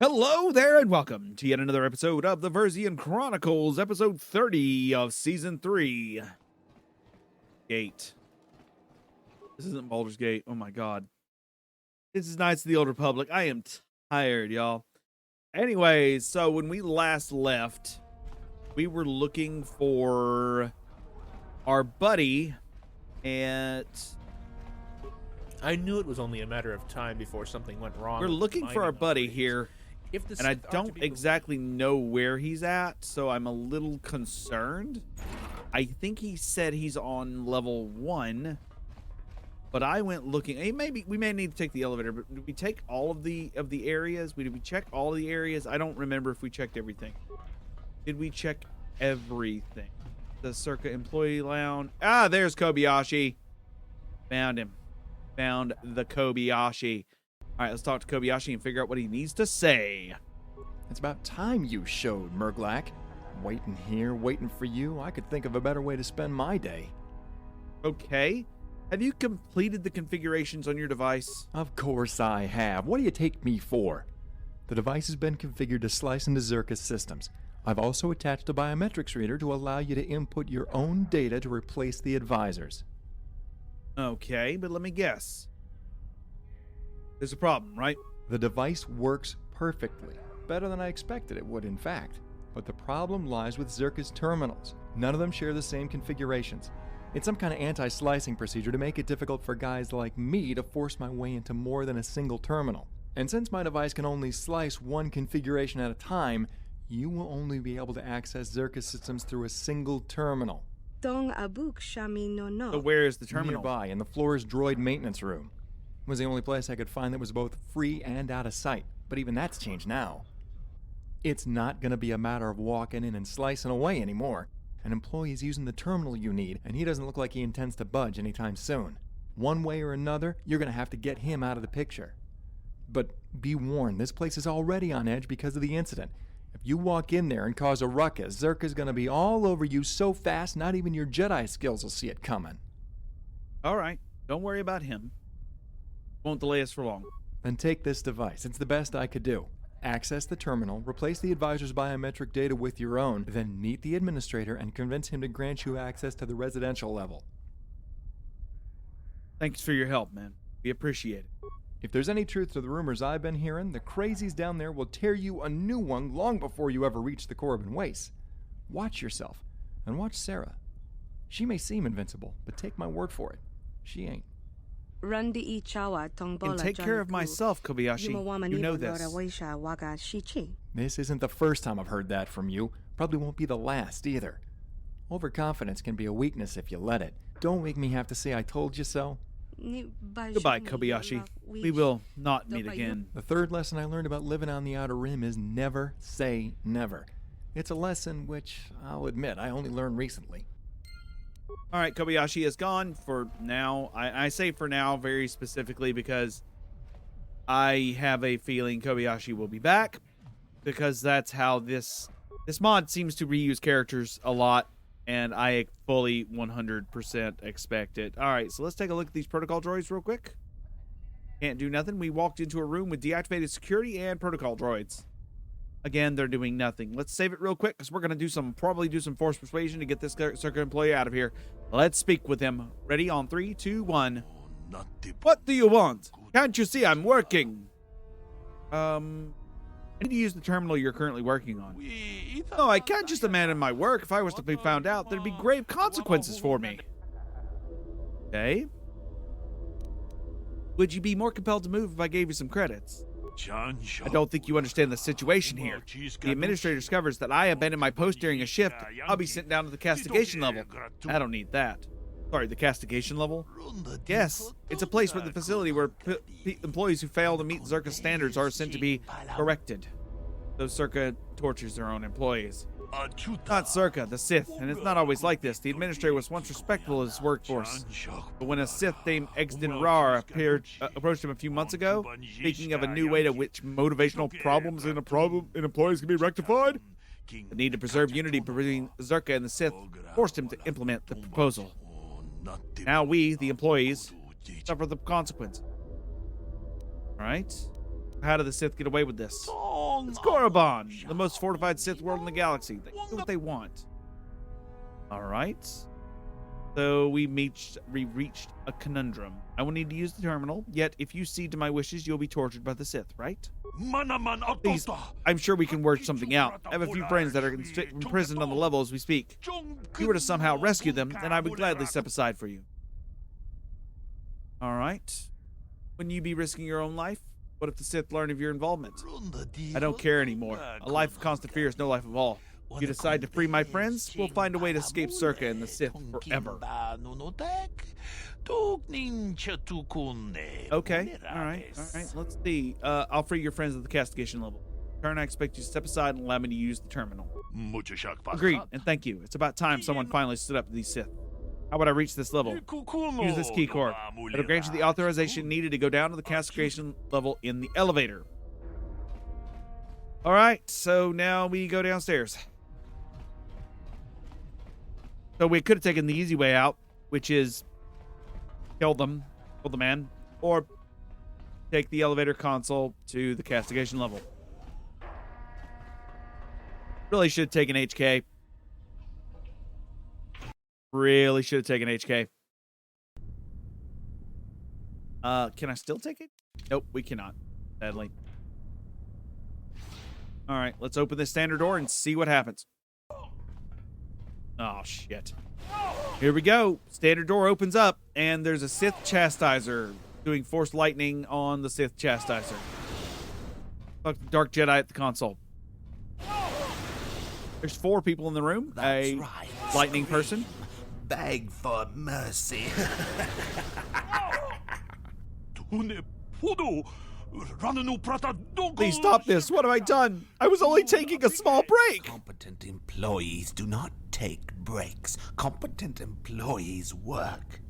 Hello there, and welcome to yet another episode of the Versian Chronicles, episode 30 of Season 3. Gate. This isn't Baldur's Gate. Oh my god. This is Knights of the Old Republic. I am tired, y'all. Anyways, so when we last left, we were looking for our buddy, and I knew it was only a matter of time before something went wrong. we're looking for our buddy here. And I don't exactly know where he's at, so I'm a little concerned. I think he said he's on level 1, but I went looking. Hey, maybe we may need to take the elevator, but did we take all of the areas? Did we check all of the areas? I don't remember if we checked everything. Did we check everything? The Circa employee lounge. Ah, there's Kobayashi. Found him. Found the Kobayashi. All right, let's talk to Kobayashi and figure out what he needs to say. It's about time you showed, Murglak. Waiting here, waiting for you. I could think of a better way to spend my day. Okay. Have you completed the configurations on your device? Of course I have. What do you take me for? The device has been configured to slice into Zerka's systems. I've also attached a biometrics reader to allow you to input your own data to replace the advisors. Okay, but let me guess. There's a problem, right? The device works perfectly. Better than I expected it would, in fact. But the problem lies with Zerka's terminals. None of them share the same configurations. It's some kind of anti-slicing procedure to make it difficult for guys like me to force my way into more than a single terminal. And since my device can only slice one configuration at a time, you will only be able to access Zerka's systems through a single terminal. So where is the terminal? Nearby, in the floor's droid maintenance room. It was the only place I could find that was both free and out of sight, but even that's changed now. It's not going to be a matter of walking in and slicing away anymore. An employee's using the terminal you need, and he doesn't look like he intends to budge anytime soon. One way or another, you're going to have to get him out of the picture. But be warned, this place is already on edge because of the incident. If you walk in there and cause a ruckus, Zerka's going to be all over you so fast, not even your Jedi skills will see it coming. All right, don't worry about him. Won't delay us for long. Then take this device. It's the best I could do. Access the terminal, replace the advisor's biometric data with your own, then meet the administrator and convince him to grant you access to the residential level. Thanks for your help, man. We appreciate it. If there's any truth to the rumors I've been hearing, the crazies down there will tear you a new one long before you ever reach the Corbin Waste. Watch yourself, and watch Sarah. She may seem invincible, but take my word for it, she ain't. And take care of myself, Kobayashi. You know this. This isn't the first time I've heard that from you. Probably won't be the last either. Overconfidence can be a weakness if you let it. Don't make me have to say I told you so. Goodbye, Kobayashi. We will not meet again. The third lesson I learned about living on the Outer Rim is never say never. It's a lesson which, I'll admit, I only learned recently. All right, Kobayashi is gone for now. I say for now very specifically because I have a feeling Kobayashi will be back, because that's how this mod seems to reuse characters a lot, and I fully 100% expect it. All right, so let's take a look at these protocol droids real quick. Can't do nothing. We walked into a room with deactivated security and protocol droids. Again, they're doing nothing. Let's save it real quick because we're going to probably do some force persuasion to get this Circa employee out of here. Let's speak with him. Ready on 3, 2, 1. What do you want? Can't you see I'm working? I need to use the terminal you're currently working on. No, I can't just abandon my work. If I was to be found out, there'd be grave consequences for me. Okay. Would you be more compelled to move if I gave you some credits? I don't think you understand the situation here. The administrator discovers that I abandoned my post during a shift. I'll be sent down to the castigation level. I don't need that. Sorry, the castigation level? Yes, it's a place where the facility where employees who fail to meet Zerka standards are sent to be corrected. Those Zerka tortures their own employees. Not Zerka, the Sith, and it's not always like this. The administrator was once respectful of his workforce, but when a Sith named Exden Rar approached him a few months ago, speaking of a new way to which motivational problems in employees can be rectified, the need to preserve unity between Zerka and the Sith forced him to implement the proposal. Now we, the employees, suffer the consequences. Alright? How did the Sith get away with this? It's Korriban, the most fortified Sith world in the galaxy. They do what they want. All right. So we reached a conundrum. I will need to use the terminal, yet if you cede to my wishes, you'll be tortured by the Sith, right? Please, I'm sure we can work something out. I have a few friends that are imprisoned on the level as we speak. If you were to somehow rescue them, then I would gladly step aside for you. All right. Wouldn't you be risking your own life? What if the Sith learn of your involvement? I don't care anymore. A life of constant fear is no life at all. If you decide to free my friends, we'll find a way to escape Circa and the Sith forever. Okay, alright. Let's see. I'll free your friends at the castigation level. Turn, I expect you to step aside and allow me to use the terminal. Agreed, and thank you. It's about time someone finally stood up to these Sith. How would I reach this level? Use this key cord. It'll grant you the authorization needed to go down to the castigation level in the elevator. Alright, so now we go downstairs. So we could have taken the easy way out, which is kill the man, or take the elevator console to the castigation level. Really should have taken HK. Really should have taken HK. Can I still take it? Nope, we cannot, sadly. All right, let's open this standard door and see what happens. Oh, shit. Here we go. Standard door opens up, and there's a Sith Chastiser doing Force Lightning on the Sith Chastiser. Fuck the Dark Jedi at the console. There's 4 people in the room. That's a right. lightning person. Beg for mercy. Please stop this. What have I done? I was only taking a small break. Competent employees do not take breaks. Competent employees work.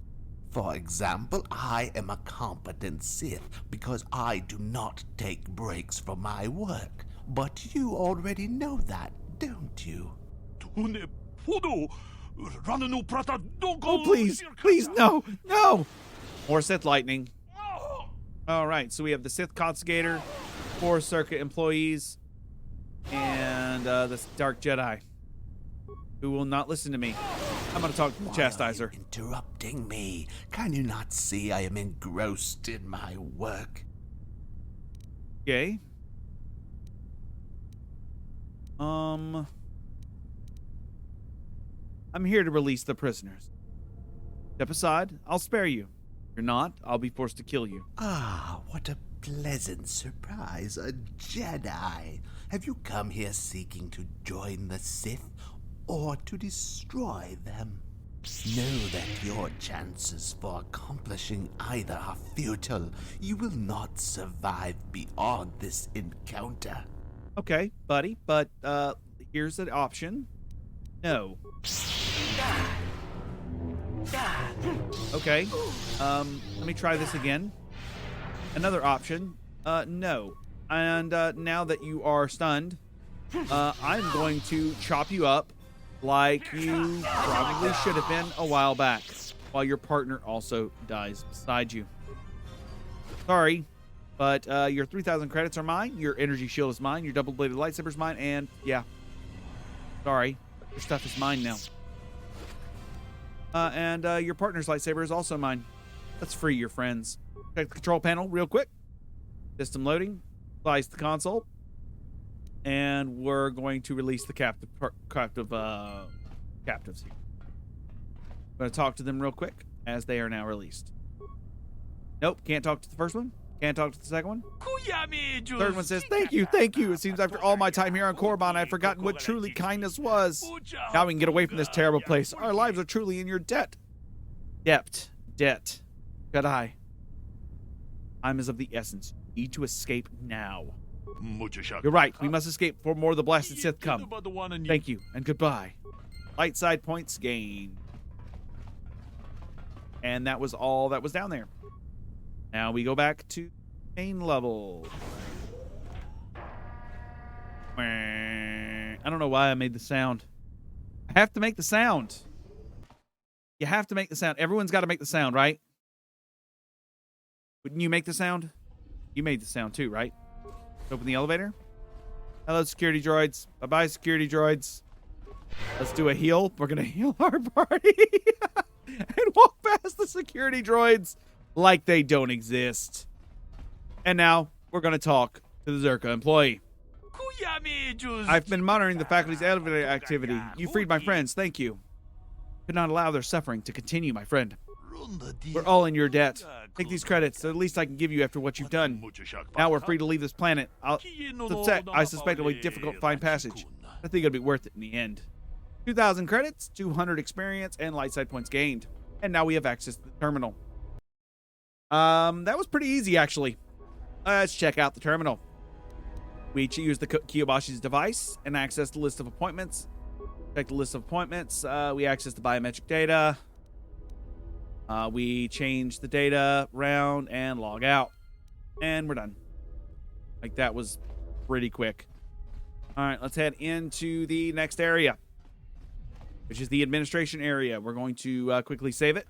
For example, I am a competent Sith because I do not take breaks from my work. But you already know that, don't you? Oh, please. Please, no. No. More Sith lightning. All right, so we have the Sith Consigator, 4 Circuit employees, and the Dark Jedi, who will not listen to me. I'm going to talk to the Chastiser. Why are you interrupting me? Can you not see I am engrossed in my work? Okay. I'm here to release the prisoners. Step aside. I'll spare you. If you're not, I'll be forced to kill you. Ah, what a pleasant surprise. A Jedi. Have you come here seeking to join the Sith or to destroy them? Know that your chances for accomplishing either are futile. You will not survive beyond this encounter. Okay, buddy, but here's an option. No. Okay. Let me try this again. Another option. No. And now that you are stunned, I'm going to chop you up like you probably should have been a while back, while your partner also dies beside you. Sorry, but your 3,000 credits are mine, your energy shield is mine, your double-bladed lightsaber is mine, and yeah. Sorry, your stuff is mine now. And your partner's lightsaber is also mine. Let's free your friends. Check the control panel real quick. System loading. Slice the console. And we're going to release the captives here. I'm going to talk to them real quick as they are now released. Nope, can't talk to the first one. Can't talk to the second one. Third one says, thank you. It seems after all my time here on Korriban, I've forgotten what truly kindness was. Now we can get away from this terrible place. Our lives are truly in your debt. Debt. Jedi. Time is of the essence. We need to escape now. You're right. We must escape before more of the blasted Sith come. Thank you, and goodbye. Light side points gained. And that was all that was down there. Now we go back to main level. I don't know why I made the sound. I have to make the sound. You have to make the sound. Everyone's got to make the sound, right? Wouldn't you make the sound? You made the sound too, right? Open the elevator. Hello, security droids. Bye-bye, security droids. Let's do a heal. We're gonna heal our party and walk past the security droids like they don't exist. And now we're gonna talk to the Zerka employee. I've been monitoring the faculty's elevator activity. You freed my friends. Thank you. Could not allow their suffering to continue, my friend. We're all in your debt. Take these credits. The least I can give you after what you've done. Now we're free to leave this planet. I suspect it'll be difficult to find passage. I think it'll be worth it in the end. 2,000 credits, 200 experience, and light side points gained. And now we have access to the terminal. That was pretty easy, actually. Let's check out the terminal. We use the Kiyobashi's device and access the list of appointments. Check the list of appointments. We access the biometric data. We change the data around and log out. And we're done. Like, that was pretty quick. All right, let's head into the next area, which is the administration area. We're going to quickly save it,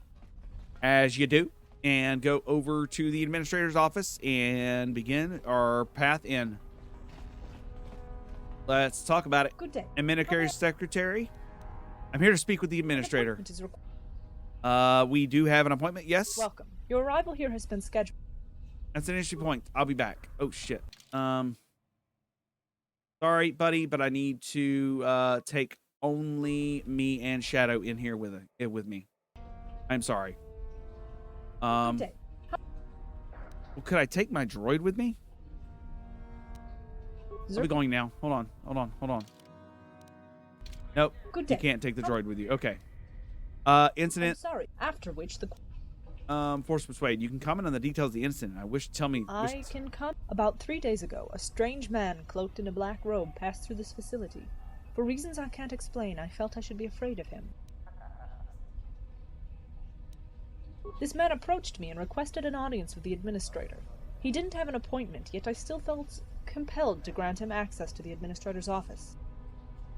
as you do, and go over to the administrator's office and begin our path in. Let's talk about it. Good day. Administrator Secretary. I'm here to speak with the administrator. We do have an appointment, yes? Welcome. Your arrival here has been scheduled. That's an issue point. I'll be back. Oh, shit. Sorry, buddy, but I need to take only me and Shadow in here with me. I'm sorry. Good day. Well, could I take my droid with me? I'll be going now. Hold on. Nope. Good day. You can't take the droid with you. Okay. Incident. I'm sorry. After which the Force persuade. You can comment on the details of the incident. I wish to tell me. I can come. About 3 days ago, a strange man cloaked in a black robe passed through this facility. For reasons I can't explain, I felt I should be afraid of him. This man approached me and requested an audience with the administrator. He didn't have an appointment, yet I still felt compelled to grant him access to the administrator's office.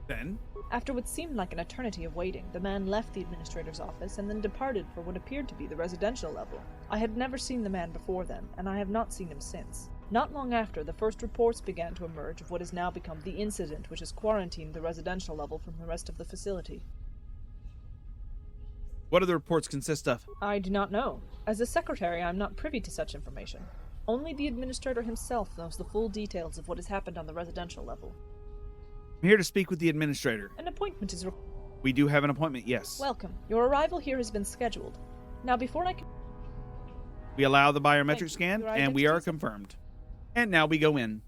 Then? After what seemed like an eternity of waiting, the man left the administrator's office and then departed for what appeared to be the residential level. I had never seen the man before then, and I have not seen him since. Not long after, the first reports began to emerge of what has now become the incident which has quarantined the residential level from the rest of the facility. What do the reports consist of? I do not know. As a secretary, I am not privy to such information. Only the administrator himself knows the full details of what has happened on the residential level. I'm here to speak with the administrator. An appointment is We do have an appointment, yes. Welcome. Your arrival here has been scheduled. Now, before I can... We allow the biometric scan, Your and we are identity- confirmed. And now we go in.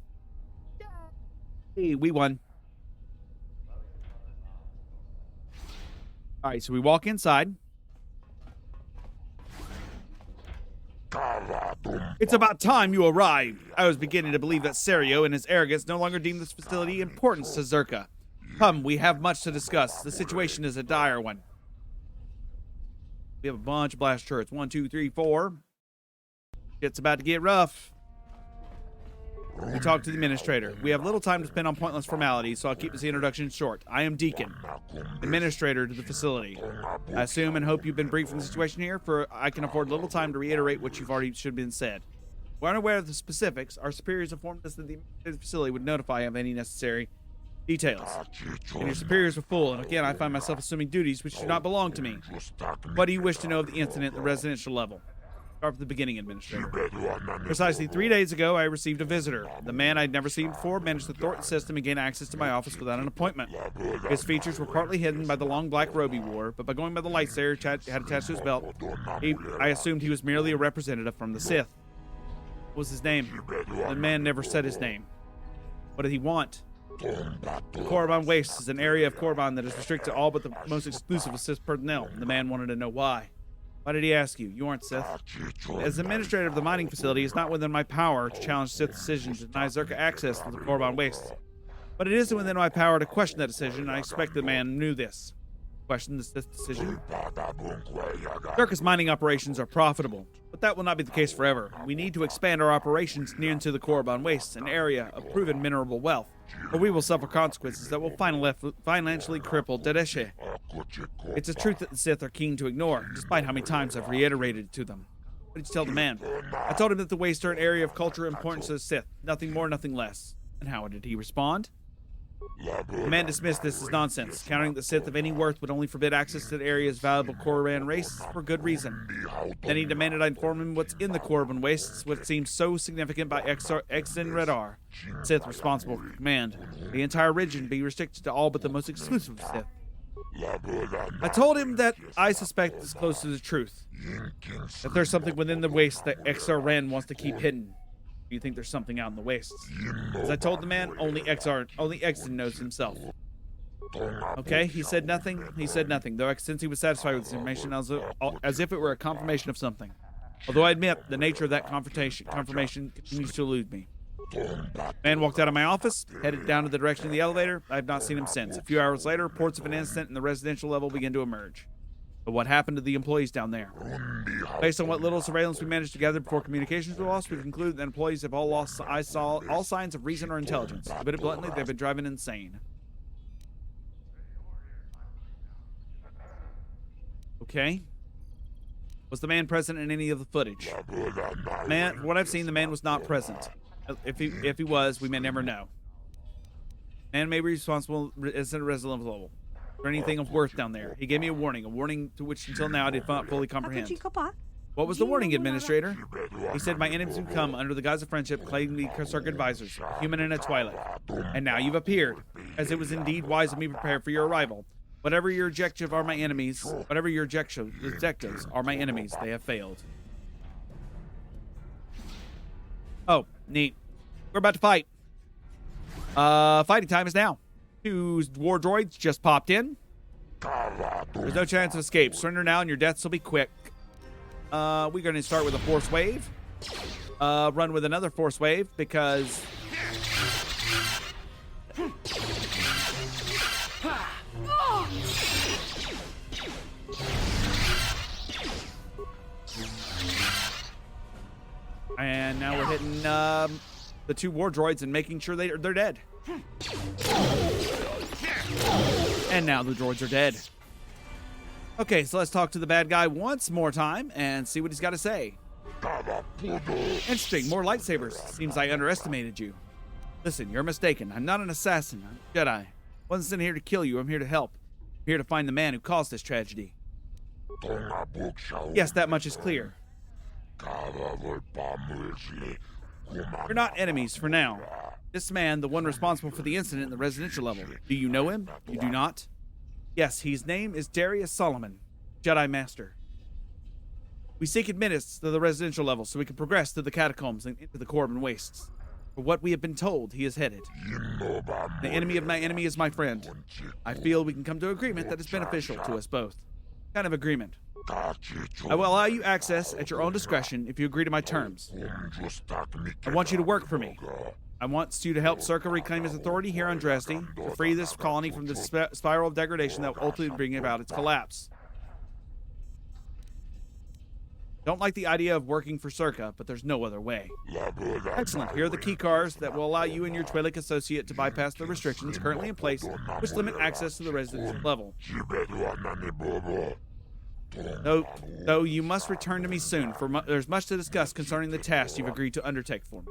Yay! We won. All right, so we walk inside. It's about time you arrived. I was beginning to believe that Serio and his arrogance no longer deem this facility important to Zerka. Come, we have much to discuss. The situation is a dire one. We have a bunch of blast turrets. 1, 2, 3, 4. It's about to get rough. We talk to the administrator. We have little time to spend on pointless formalities, so I'll keep this introduction short. I am Deacon, administrator to the facility. I assume and hope you've been briefed on the situation here, for I can afford little time to reiterate what you've already should have been said. We're unaware of the specifics. Our superiors informed us that the facility would notify of any necessary details. And your superiors were full, and again I find myself assuming duties which do not belong to me. What do you wish to know of the incident at the residential level? Start from the beginning, Administrator. Precisely 3 days ago, I received a visitor. The man I'd never seen before managed to thwart the system and gain access to my office without an appointment. His features were partly hidden by the long black robe he wore, but by going by the lights there had attached to his belt, I assumed he was merely a representative from the Sith. What was his name? The man never said his name. What did he want? The Korriban Wastes is an area of Korriban that is restricted to all but the most exclusive of Sith personnel. The man wanted to know why. Why did he ask you? You aren't Sith. As administrator of the mining facility, it's not within my power to challenge Sith decisions to deny Zerka access to the Korriban Wastes. But it is within my power to question that decision, and I expect the man knew this. Question the Sith decision? Zerka's mining operations are profitable, but that will not be the case forever. We need to expand our operations near into the Korriban Wastes, an area of proven mineral wealth, or we will suffer consequences that will financially cripple Dedeshe. It's a truth that the Sith are keen to ignore, despite how many times I've reiterated it to them. What did you tell the man? I told him that the Wastes are an area of culture importance to the Sith. Nothing more, nothing less. And how did he respond? The man dismissed this as nonsense, countering the Sith of any worth would only forbid access to the area's valuable Korriban race for good reason. Then he demanded I inform him what's in the Korriban wastes, what seems so significant by Exin Redar, Sith responsible for command. The entire region be restricted to all but the most exclusive Sith. I told him that I suspect it's close to the truth. That there's something within the waste that Exar Ren wants to keep hidden. Do you think there's something out in the wastes? As I told the man, only Exin knows himself. Okay, he said nothing. He said nothing, though since he was satisfied with this information as if it were a confirmation of something. Although I admit, the nature of that confirmation continues to elude me. Man walked out of my office, headed down to the direction of the elevator. I have not seen him since. A few hours later, reports of an incident in the residential level began to emerge. But what happened to the employees down there? Based on what little surveillance we managed to gather before communications were lost, we conclude that employees have all lost all signs of reason or intelligence. To put it bluntly, they've been driving insane. Okay. Was the man present in any of the footage? Man, from what I've seen, the man was not present. If he was, we may never know. Man may be responsible as a resident level for anything of worth down there. He gave me a warning to which until now I did not fully comprehend. What was the warning, Administrator? He said my enemies would come under the guise of friendship, claiming to be Circuit advisors, human in a twilight. And now you've appeared, as it was indeed wise of me to prepare for your arrival. Whatever your objectives are my enemies, they have failed. Oh, neat. We're about to fight. Fighting time is now. 2 war droids just popped in. There's no chance of escape. Surrender now and your deaths will be quick. We're going to start with a force wave. Run with another force wave because... And now we're hitting the 2 war droids and making sure they're dead. And now the droids are dead. Okay, so let's talk to the bad guy once more time and see what he's got to say. Interesting, more lightsabers. Seems I underestimated you. Listen, you're mistaken. I'm not an assassin. I'm a Jedi. I wasn't sent here to kill you. I'm here to help. I'm here to find the man who caused this tragedy. Yes, that much is clear. We're not enemies for now. This man, the one responsible for the incident in the residential level. Do you know him? You do not? Yes, his name is Darius Solomon, Jedi Master. We seek admittance to the residential level so we can progress through the catacombs and into the Korriban wastes. For what we have been told, he is headed. The enemy of my enemy is my friend. I feel we can come to an agreement that is beneficial to us both. What kind of agreement? I will allow you access at your own discretion if you agree to my terms. I want you to work for me. I want you to help Circa reclaim his authority here on Dresde, to free this colony from the spiral of degradation that will ultimately bring about its collapse. Don't like the idea of working for Circa, but there's no other way. Excellent. Here are the key cards that will allow you and your Twi'lek associate to bypass the restrictions currently in place, which limit access to the residential level. Though you must return to me soon, for there's much to discuss concerning the task you've agreed to undertake for me.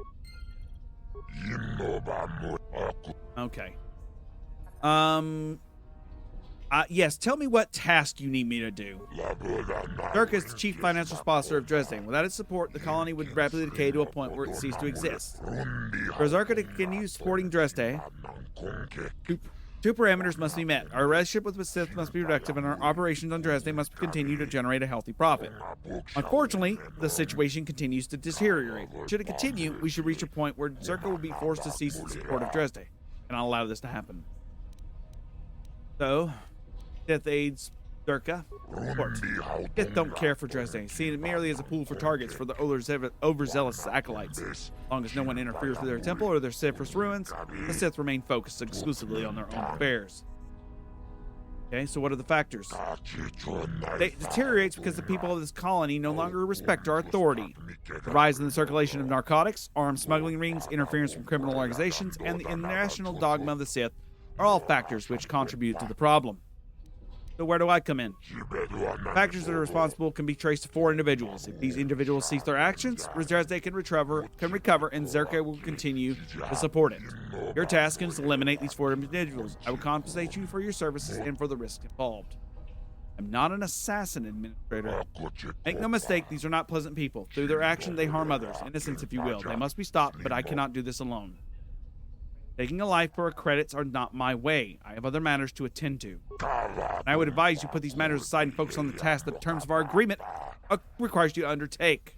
Okay. Yes, tell me what task you need me to do. Circa is the chief financial sponsor of Dresden. Without its support, the colony would rapidly decay to a point where it ceased to exist. For Circa to continue supporting Dresden, two parameters must be met. Our relationship with the Sith must be productive, and our operations on Dresden must continue to generate a healthy profit. Unfortunately, the situation continues to deteriorate. Should it continue, we should reach a point where Circa will be forced to cease its support of Dresden, and I'll allow this to happen. So, Sith aids Circa. Support. Sith don't care for Dresden, seeing it merely as a pool for targets for the overzealous acolytes. As long as no one interferes with their temple or their Sith's ruins, the Sith remain focused exclusively on their own affairs. Okay, so what are the factors? It deteriorates because the people of this colony no longer respect our authority. The rise in the circulation of narcotics, armed smuggling rings, interference from criminal organizations, and the international dogma of the Sith are all factors which contribute to the problem. So where do I come in? Factors that are responsible can be traced to 4 individuals. If these individuals cease their actions, Dresde can recover, and Zerka will continue to support it. Your task is to eliminate these 4 individuals. I will compensate you for your services and for the risks involved. I'm not an assassin, Administrator. Make no mistake, these are not pleasant people. Through their action, they harm others, innocents if you will. They must be stopped, but I cannot do this alone. Taking a life for credits are not my way. I have other matters to attend to. And I would advise you put these matters aside and focus on the task that the terms of our agreement requires you to undertake.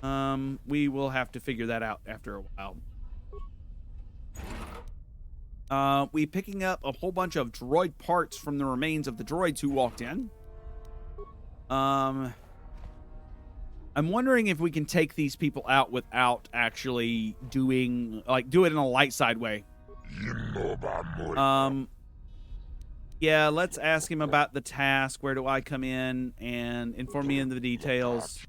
We will have to figure that out after a while. We picking up a whole bunch of droid parts from the remains of the droids who walked in. I'm wondering if we can take these people out without actually do it in a light side way. Yeah, let's ask him about the task. Where do I come in? And inform me in the details.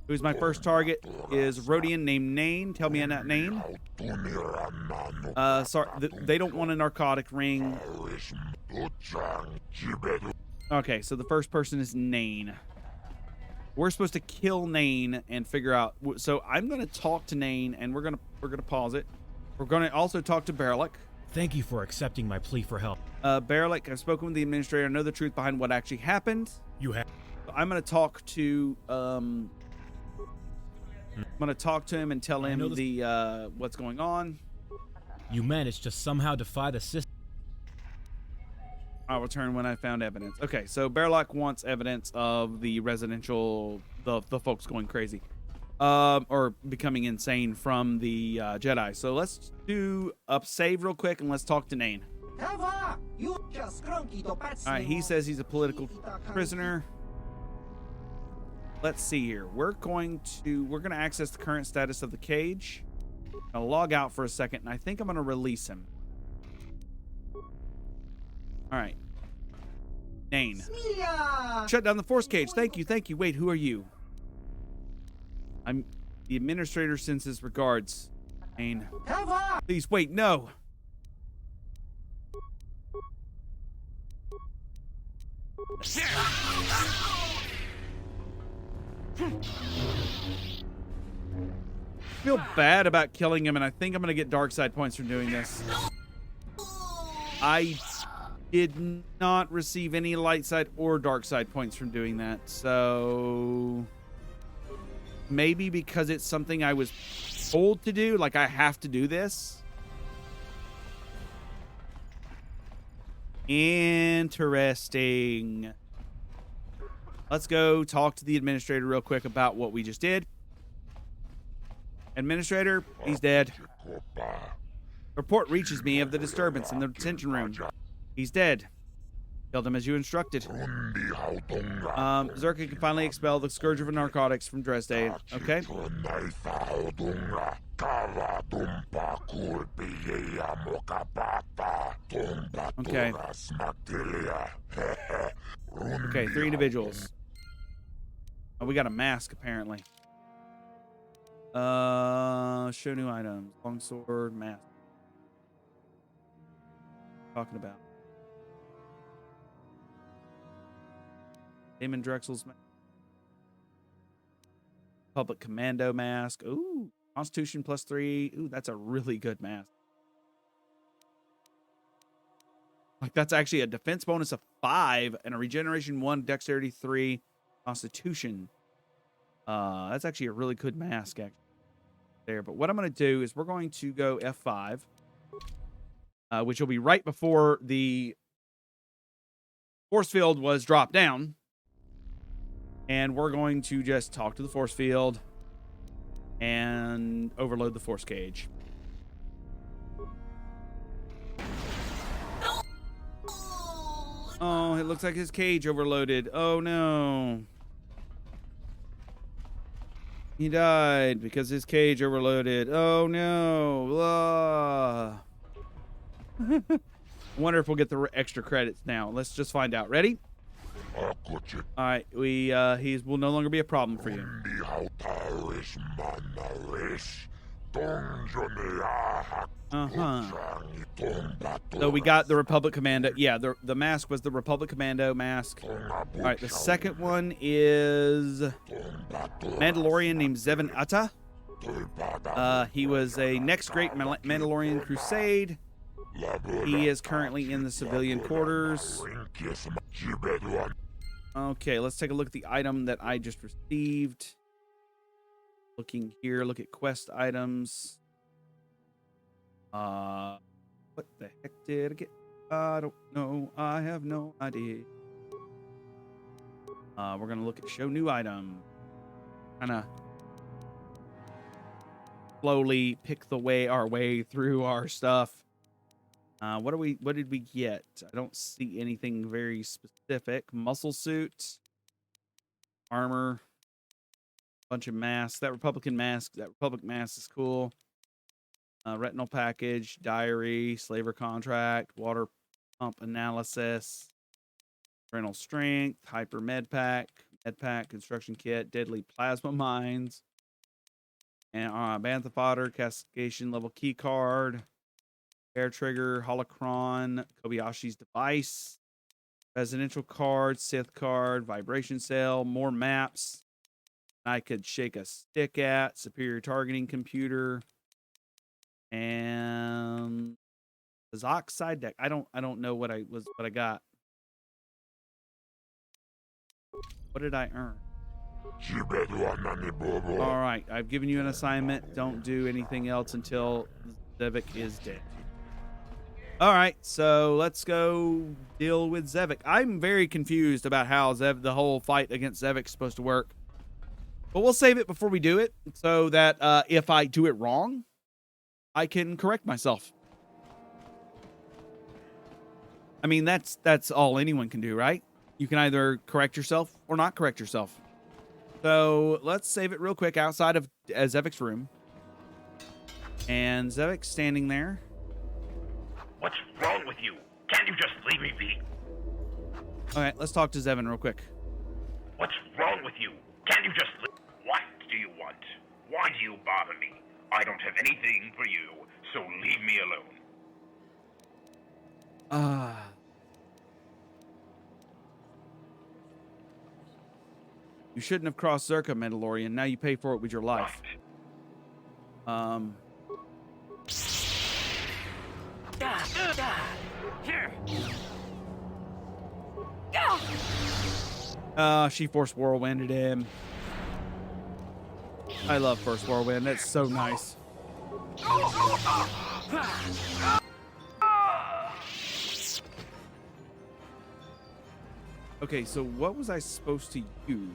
Who's my first target? Is Rodian named Nain. Tell me that name. Sorry, they don't want a narcotic ring. Okay, so the first person is Nain. We're supposed to kill Nain and figure out. So I'm going to talk to Nain, and we're gonna pause it. We're going to also talk to Berlik. Thank you for accepting my plea for help. Berlik, I've spoken with the administrator. I know the truth behind what actually happened. You have. So I'm going to talk to. I'm going to talk to him and tell him what's going on. You managed to somehow defy the system. I'll return when I found evidence. Okay, so Berlik wants evidence of the the folks going crazy, or becoming insane from the Jedi. So let's do a save real quick and let's talk to Nain. All right, he says he's a political prisoner. Let's see here. We're going to access the current status of the cage. I'll log out for a second, and I think I'm going to release him. All right. Nain. Shut down the force cage. Thank you. Wait, who are you? I'm the administrator sends his regards. Nain. Please, wait, no. I feel bad about killing him, and I think I'm going to get dark side points from doing this. I did not receive any light side or dark side points from doing that, so maybe because it's something I was told to do, like I have to do this. Interesting. Let's go talk to the administrator real quick about what we just did. Administrator, he's dead. Report reaches me of the disturbance in the detention room. He's dead. Killed him as you instructed. Zerka can finally expel the scourge of narcotics from Dresde. Okay. Okay. Okay, 3 individuals. Oh, we got a mask apparently. Show new items. Longsword, mask. Talking about Damon Drexel's mask. Public Commando mask. Ooh, Constitution +3. Ooh, that's a really good mask. Like, that's actually a defense bonus of 5 and a regeneration 1, dexterity 3, Constitution. That's actually a really good mask actually there. But what I'm going to do is we're going to go F5. Which will be right before the force field was dropped down. And we're going to just talk to the force field and overload the force cage. Oh, it looks like his cage overloaded. Oh, no. He died because his cage overloaded. Oh, no. I wonder if we'll get the extra credits now. Let's just find out. Ready? All right, he will no longer be a problem for you. So we got the Republic Commando. Yeah, the mask was the Republic Commando mask. All right, the second one is Mandalorian named Zevin Atta. He was a next great Mandalorian crusade. He is currently in the civilian quarters. Okay, let's take a look at the item that I just received. Looking here, look at quest items. What the heck did I get? I don't know. I have no idea. We're gonna look at show new item. Kind of slowly pick our way through our stuff. What did we get? I don't see anything very specific. Muscle suit, armor, bunch of masks. That Republic mask is cool. Retinal package, diary, slaver contract, water pump analysis, rental strength, hyper med pack, construction kit, deadly plasma mines, and bantha fodder, castigation level key card, air trigger, holocron, Kobayashi's device, residential card, Sith card, vibration cell, more maps I could shake a stick at, superior targeting computer, and the Zoc side deck. I don't know what I got. What did I earn? All right, I've given you an assignment. Don't do anything else until Zevik is dead. All right, so let's go deal with Zevik. I'm very confused about how the whole fight against Zevik is supposed to work. But we'll save it before we do it, so that if I do it wrong, I can correct myself. I mean, that's all anyone can do, right? You can either correct yourself or not correct yourself. So let's save it real quick outside of Zevik's room. And Zevik's standing there. What's wrong with you? Can't you just leave me be? All right, let's talk to Zevin real quick. What's wrong with you? Can't you just leave? What do you want? Why do you bother me? I don't have anything for you, so leave me alone. You shouldn't have crossed Zerka, Mandalorian. Now you pay for it with your life. She forced whirlwinded him. I love First Whirlwind. That's so nice. Okay, so what was I supposed to use?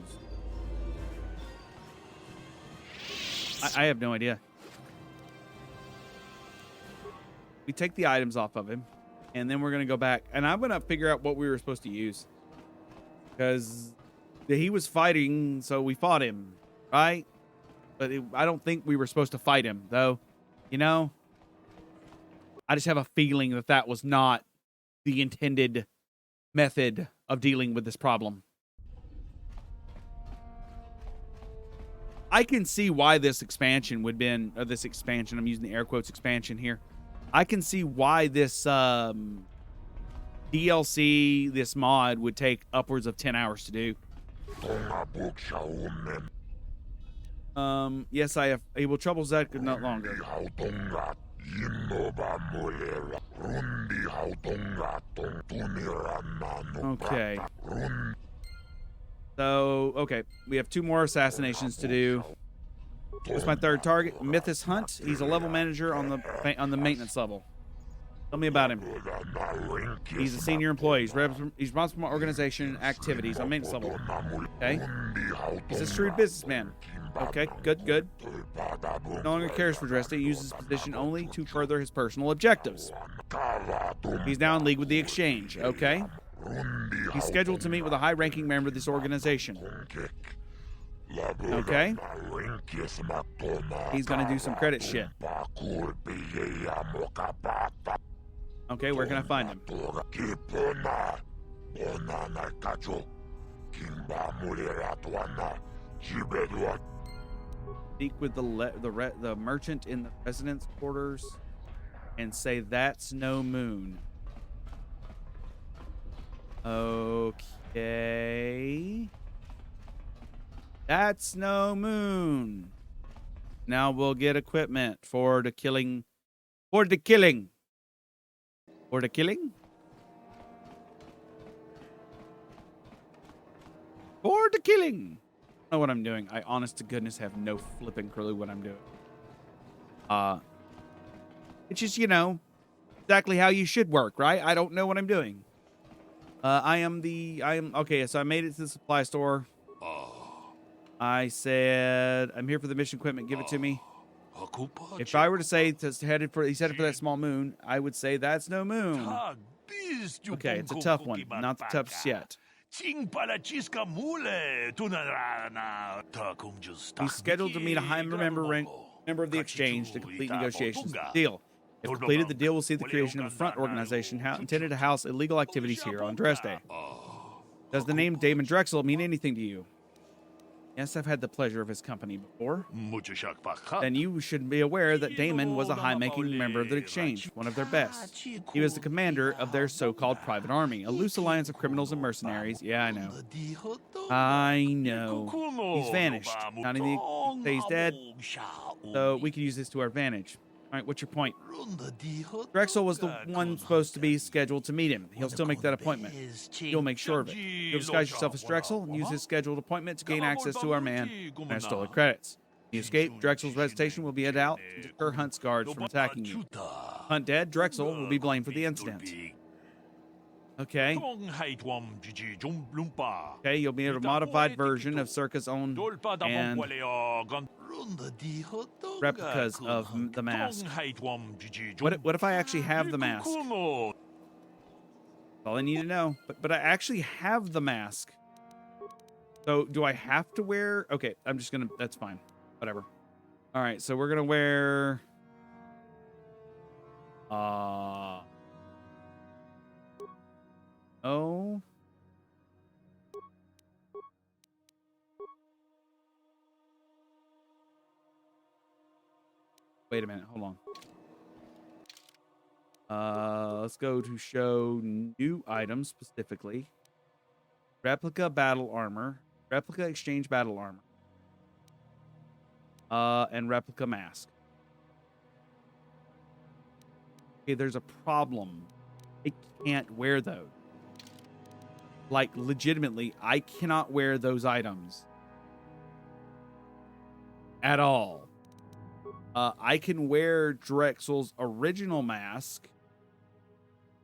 I have no idea. We take the items off of him, and then we're going to go back, and I'm going to figure out what we were supposed to use. Because he was fighting, so we fought him, right? But I don't think we were supposed to fight him, though. You know? I just have a feeling that that was not the intended method of dealing with this problem. I can see why this expansion would been, or this expansion, I'm using the air quotes expansion here. I can see why this DLC, this mod, would take upwards of 10 hours to do. Yes, I have able troubles that could not longer. Okay. So, okay, we have 2 more assassinations to do. What's my third target? Mythos Hunt. He's a level manager on the maintenance level. Tell me about him. He's a senior employee. He's responsible for organization activities on maintenance level. Okay. He's a shrewd businessman. Okay, good. No longer cares for Dresty. He uses his position only to further his personal objectives. He's now in league with the Exchange. Okay. He's scheduled to meet with a high-ranking member of this organization. Okay. He's gonna do some credit shit. Okay, where can I find him? Speak with the merchant in the residence quarters and say that's no moon. Okay. That's no moon. Now we'll get equipment for the killing. For the killing. For the killing? For the killing. I don't know what I'm doing. I honest to goodness have no flipping clue what I'm doing. It's just, you know, exactly how you should work, right? I don't know what I'm doing. Okay, so I made it to the supply store. I said, I'm here for the mission equipment. Give it to me. If I were to say he's headed for that small moon, I would say that's no moon. Okay, it's a tough one. Not the toughest yet. He's scheduled to meet a high member of the exchange to complete negotiations of the deal. If completed, the deal will see the creation of a front organization intended to house illegal activities here on Dress Day. Does the name Damon Drexel mean anything to you? Yes, I've had the pleasure of his company before. Then you should be aware that Damon was a high-ranking member of the exchange, one of their best. He was the commander of their so-called private army, a loose alliance of criminals and mercenaries. Yeah, I know. I know. He's vanished. Not even say he's dead. So we can use this to our advantage. All right, what's your point? Drexel was the one supposed to be scheduled to meet him. He'll still make that appointment. You'll make sure of it. You'll disguise yourself as Drexel and use his scheduled appointment to gain access to our man and our stolen credits. If you escape, Drexel's reputation will be out to deter Hunt's guards from attacking you. Hunt dead, Drexel will be blamed for the incident. Okay. Okay, you'll be able to modified version of Circa's own and replicas of the mask. What if I actually have the mask? That's all I need to know. But I actually have the mask. So do I have to wear? Okay, I'm just gonna. That's fine. Whatever. All right, so we're gonna wear. Oh. Wait a minute. Hold on. Let's go to show new items specifically. Replica battle armor. Replica exchange battle armor. And replica mask. Okay, there's a problem. I can't wear those. Like, legitimately, I cannot wear those items. At all. I can wear Drexel's original mask,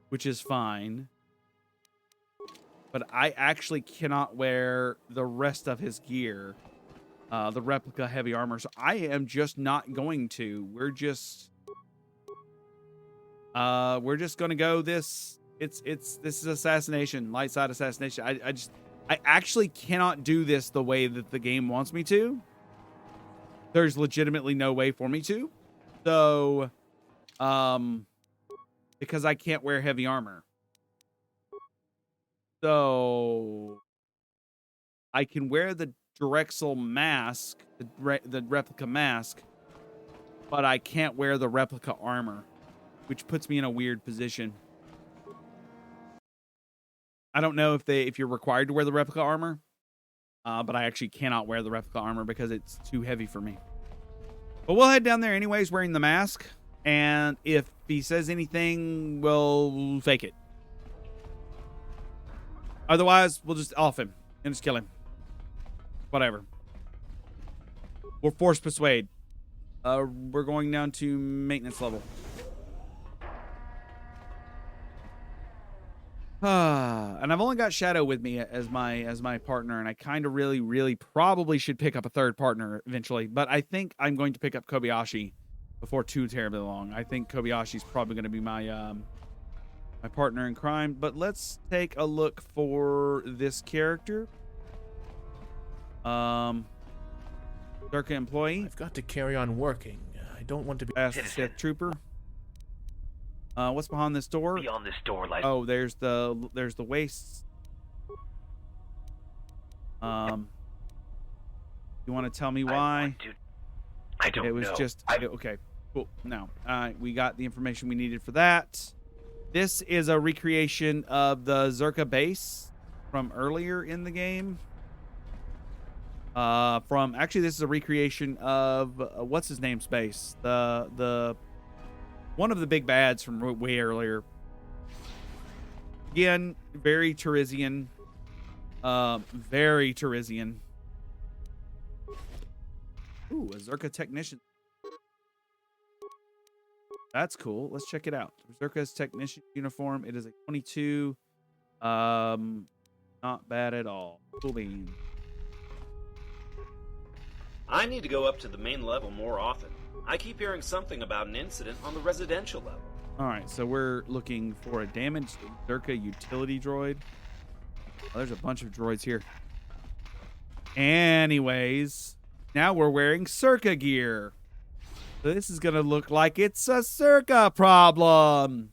which is fine. But I actually cannot wear the rest of his gear. The replica heavy armor. So I am just not going to. We're just gonna go this. This is assassination, light side assassination. I actually cannot do this the way that the game wants me to. There's legitimately no way for me to. So, because I can't wear heavy armor. So, I can wear the Drexel mask, the replica mask, but I can't wear the replica armor, which puts me in a weird position. I don't know if you're required to wear the replica armor, but I actually cannot wear the replica armor because it's too heavy for me. But we'll head down there anyways, wearing the mask, and if he says anything, we'll fake it. Otherwise, we'll just off him and just kill him. Whatever. We'll force persuade. We're going down to maintenance level. And I've only got Shadow with me as my partner, and I kind of really probably should pick up a third partner eventually. But I think I'm going to pick up Kobayashi before too terribly long. I think Kobayashi's probably going to be my my partner in crime. But let's take a look for this character. Circa employee. I've got to carry on working. I don't want to be Fast Sith trooper. What's behind this door? Beyond this door lies. Oh, there's the wastes. You want to tell me why? I don't know. It was just okay. Cool. No, we got the information we needed for that. This is a recreation of the Zerka base from earlier in the game. Actually, this is a recreation of what's his name's base. The one of the big bads from way earlier. Again, very Terizian. Very Terizian. Ooh, a Zerka technician. That's cool. Let's check it out. Zerka's technician uniform. It is a 22. Not bad at all. Cool bean. I need to go up to the main level more often. I keep hearing something about an incident on the residential level. All right, so we're looking for a damaged Zerka utility droid. Oh, there's a bunch of droids here. Anyways, now we're wearing Circa gear. So this is going to look like it's a Circa problem.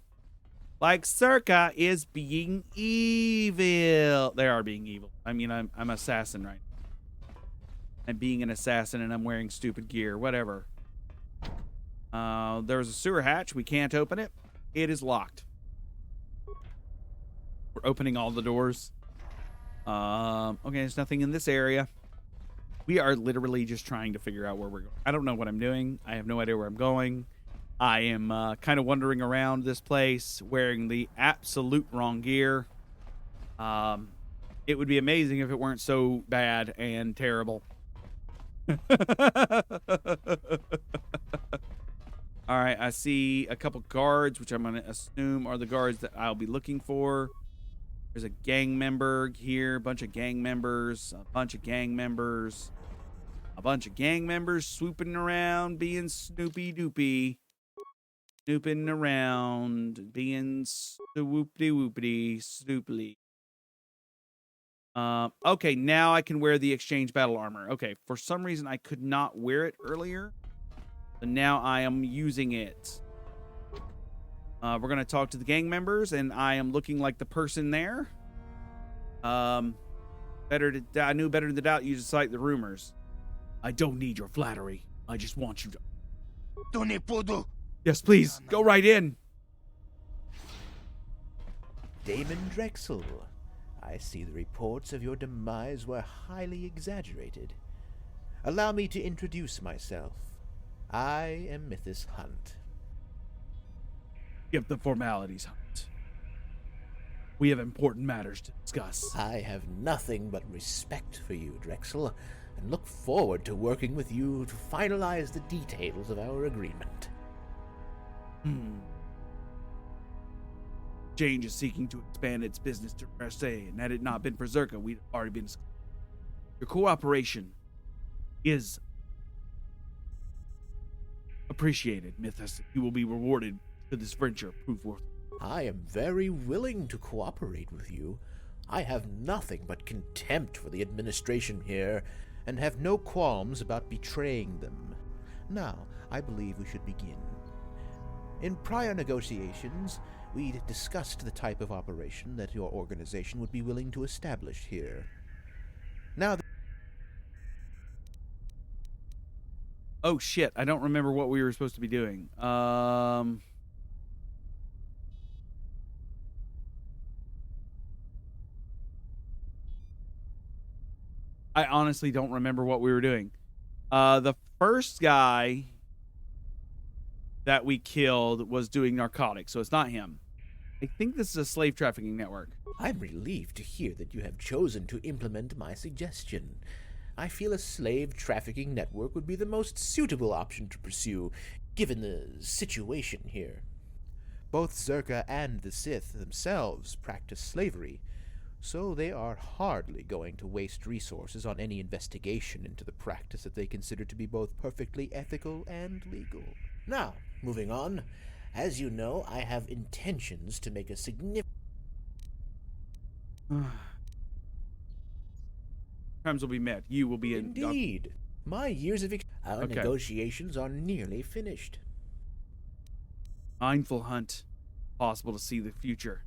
Like Circa is being evil. They are being evil. I mean, I'm assassin right now. I'm being an assassin and I'm wearing stupid gear. Whatever. There's a sewer hatch. We can't open it. It is locked. We're opening all the doors. Okay, there's nothing in this area. We are literally just trying to figure out where we're going. I don't know what I'm doing. I have no idea where I'm going. I am kind of wandering around this place wearing the absolute wrong gear. It would be amazing if it weren't so bad and terrible. All right, I see a couple guards, which I'm going to assume are the guards that I'll be looking for. There's a gang member here, a bunch of gang members, a bunch of gang members, a bunch of gang members swooping around, being snoopy-doopy, snooping around, being swoopity-woopity, snoopily. Okay, now I can wear the exchange battle armor. Okay, for some reason I could not wear it earlier. So now I am using it. We're going to talk to the gang members, and I am looking like the person there. I knew better than the doubt you to cite the rumors. I don't need your flattery. I just want you to... Yes, please. Go right in. Damon Drexel, I see the reports of your demise were highly exaggerated. Allow me to introduce myself. I am Mythos Hunt. Skip the formalities, Hunt. We have important matters to discuss. I have nothing but respect for you, Drexel, and look forward to working with you to finalize the details of our agreement. Change is seeking to expand its business to Marseille, and had it not been for Zerka, we'd already been... Your cooperation is appreciated, Mythos. You will be rewarded should this venture prove worth it. I am very willing to cooperate with you. I have nothing but contempt for the administration here, and have no qualms about betraying them. Now, I believe we should begin. In prior negotiations, we discussed the type of operation that your organization would be willing to establish here. Now... Oh, shit. I don't remember what we were supposed to be doing. I honestly don't remember what we were doing. The first guy that we killed was doing narcotics, so it's not him. I think this is a slave trafficking network. I'm relieved to hear that you have chosen to implement my suggestion. I feel a slave trafficking network would be the most suitable option to pursue, given the situation here. Both Zerka and the Sith themselves practice slavery, so they are hardly going to waste resources on any investigation into the practice that they consider to be both perfectly ethical and legal. Now, moving on, as you know, I have intentions to make a significant... Terms will be met. You will be Indeed. My years of... Our Okay. negotiations are nearly finished. Mindful, Hunt. Possible to see the future.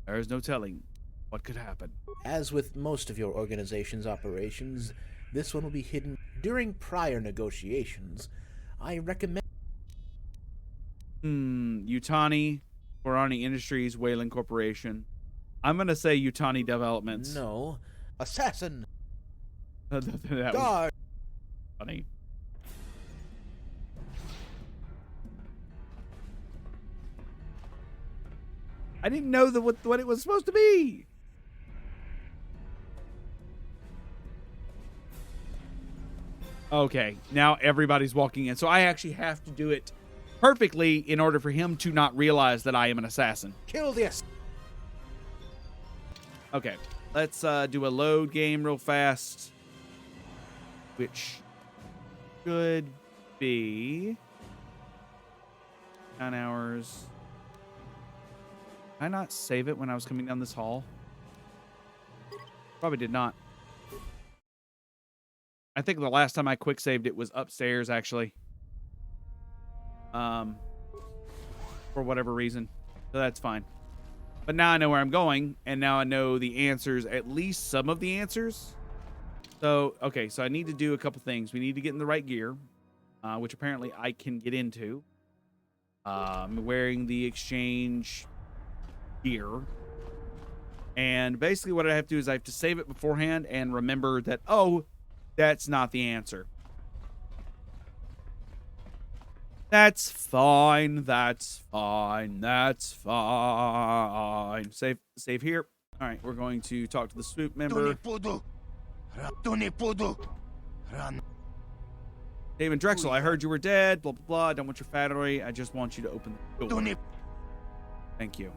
There is no telling what could happen. As with most of your organization's operations, This one will be hidden during prior negotiations. I recommend... Utani, Korani Industries, Wayland Corporation. I'm going to say Utani Developments. No. Assassin! That was Guard! funny. I didn't know what it was supposed to be. Okay, now everybody's walking in. So I actually have to do it perfectly in order for him to not realize that I am an assassin. Kill this! Okay, let's do a load game real fast, which should be 9 hours. Did I not save it when I was coming down this hall? Probably did not. I think the last time I quick saved it was upstairs, actually. For whatever reason. So that's fine. But now I know where I'm going, and now I know the answers, at least some of the answers. So, okay, so I need to do a couple things. We need to get in the right gear, which apparently I can get into. I'm wearing the exchange gear. And basically what I have to do is I have to save it beforehand and remember that, oh, that's not the answer. That's fine. That's fine. That's fine. Save here. All right, we're going to talk to the swoop member. Damon Drexel, I heard you were dead. Blah, blah, blah. I don't want your fattery. I just want you to open the door. Thank you.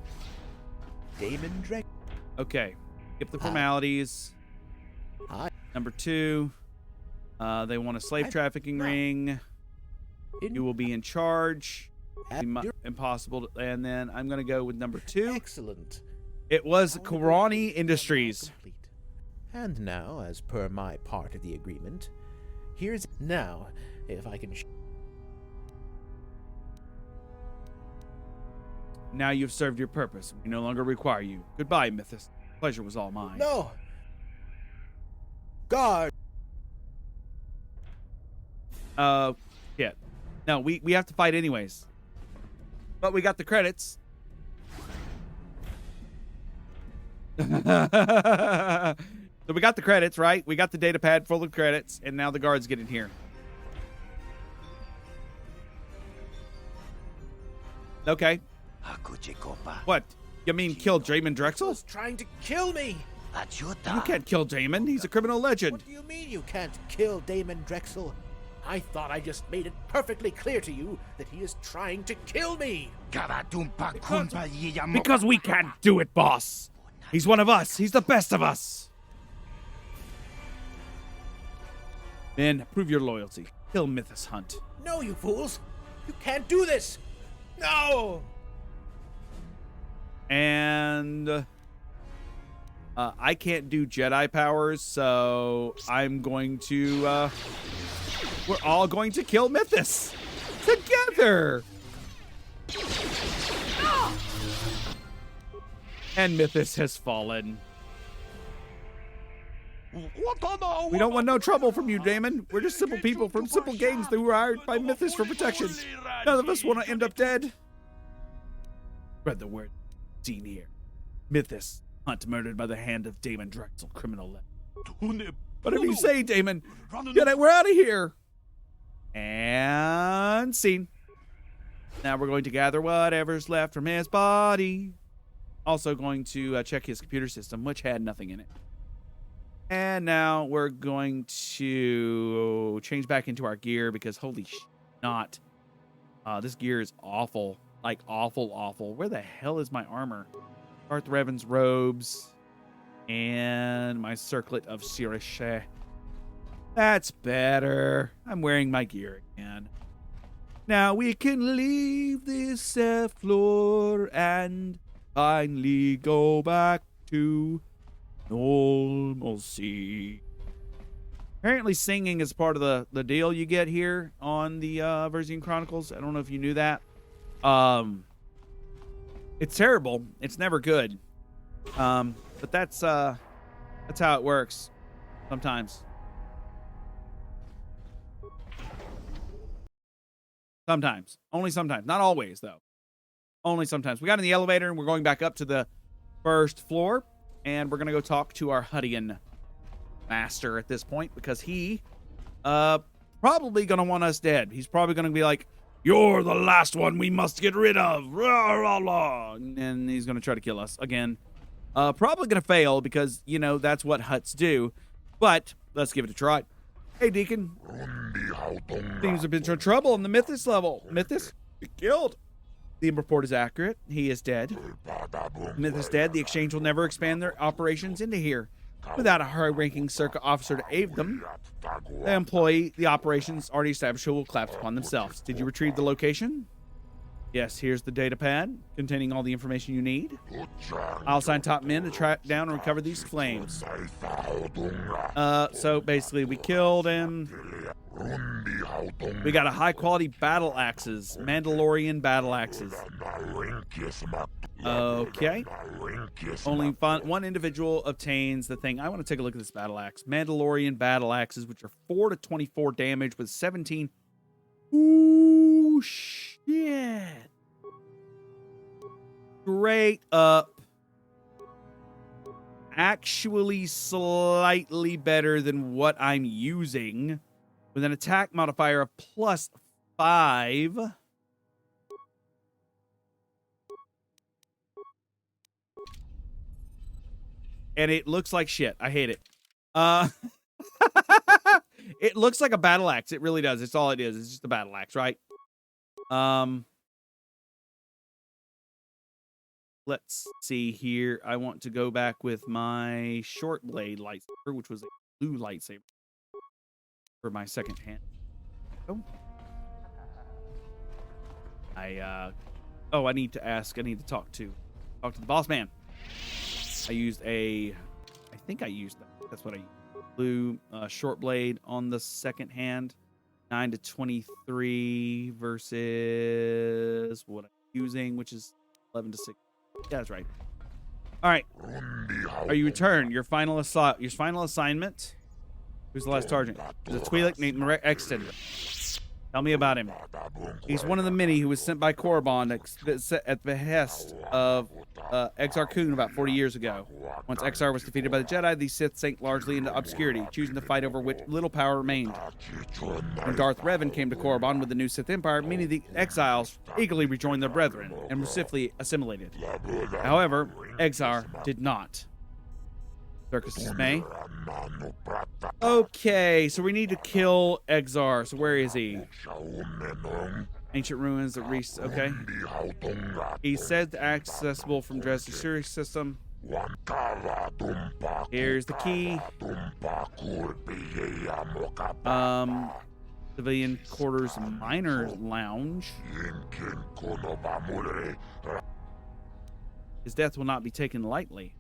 Damon Drexel. Okay. Skip the formalities. Hi. Number 2. They want a slave trafficking ring. You will be in charge. Impossible. And then I'm going to go with number 2. Excellent. It was Korani Industries. Complete. And now, as per my part of the agreement, here's now, if I can... Now you've served your purpose. We no longer require you. Goodbye, Mythos. Pleasure was all mine. No! Guard! Yeah. No, we have to fight anyways. But we got the credits. So we got the credits, right? We got the data pad full of credits, and now the guards get in here. Okay. What? You mean kill Damon Drexel? Was trying to kill me! You can't kill Damon. He's a criminal legend. What do you mean you can't kill Damon Drexel? I thought I just made it perfectly clear to you that he is trying to kill me! Because we can't do it, boss. He's one of us. He's the best of us. Then prove your loyalty. Kill Mythos Hunt. No, you fools! You can't do this! No! And I can't do Jedi powers, so I'm going to we're all going to kill Mythos together. And Mythos has fallen. We don't want no trouble from you, Damon. We're just simple people from simple games that were hired by Mythos for protection. None of us want to end up dead. Spread the word. Seen here. Mythos Hunt murdered by the hand of Damon Drexel, criminal legend. Whatever you say, Damon. Get it, we're out of here. And scene. Now we're going to gather whatever's left from his body. Also going to check his computer system, which had nothing in it. And now we're going to change back into our gear because holy not. This gear is awful. Like awful, awful. Where the hell is my armor? Darth Revan's robes. And my circlet of Sirish. That's better. I'm wearing my gear again. Now we can leave this floor and finally go back to normalcy. Apparently singing is part of the deal you get here on the Verzian Chronicles. I don't know if you knew that. It's terrible. It's never good. But that's how it works sometimes. Sometimes. Only sometimes. Not always, though. Only sometimes. We got in the elevator, and we're going back up to the first floor, and we're going to go talk to our Huttian master at this point, because he probably going to want us dead. He's probably going to be like, "You're the last one we must get rid of." Rah, rah, rah. And he's going to try to kill us again. Probably going to fail because, you know, that's what Hutts do. But let's give it a try. Hey, Deacon. Seems to have been some trouble on the Mythos level. Mythos, you killed. The report is accurate. He is dead. Mythos dead. The exchange will never expand their operations into here. Without a high-ranking circuit officer to aid them, the operations already established will collapse upon themselves. Did you retrieve the location? Yes, here's the data pad containing all the information you need. I'll assign top men to track down and recover these flames. So basically we killed him. We got a high-quality battle axes, Mandalorian battle axes. Okay. Only one individual obtains the thing. I want to take a look at this battle axe. Mandalorian battle axes, which are 4 to 24 damage with 17. Ooh, shit. Straight up. Actually slightly better than what I'm using. With an attack modifier of +5. And it looks like shit. I hate it. It looks like a battle axe. It really does. It's all it is. It's just a battle axe, right? Let's see here. I want to go back with my short blade lightsaber, which was a blue lightsaber for my second hand. Oh. I need to ask. I need to talk to the boss man. I think I used that. That's what I used. Blue short blade on the second hand. 9 to 23 versus what I'm using, which is 11 to 6. Yeah, that's right. All right. Are you returned? Your final assignment. Who's the last sergeant? The Twi'lek named Exton. Tell me about him. He's one of the many who was sent by Korriban at the behest of Exar Kun about 40 years ago. Once Exar was defeated by the Jedi, the Sith sank largely into obscurity, choosing to fight over which little power remained. When Darth Revan came to Korriban with the new Sith Empire, many of the exiles eagerly rejoined their brethren and were swiftly assimilated. However, Exar did not. Circus dismay. Okay, so we need to kill Exar. So where is he? Ancient ruins at Reese. Okay. He's said to accessible from Dresden Sirius system. Here's the key. Civilian quarters miners lounge. His death will not be taken lightly.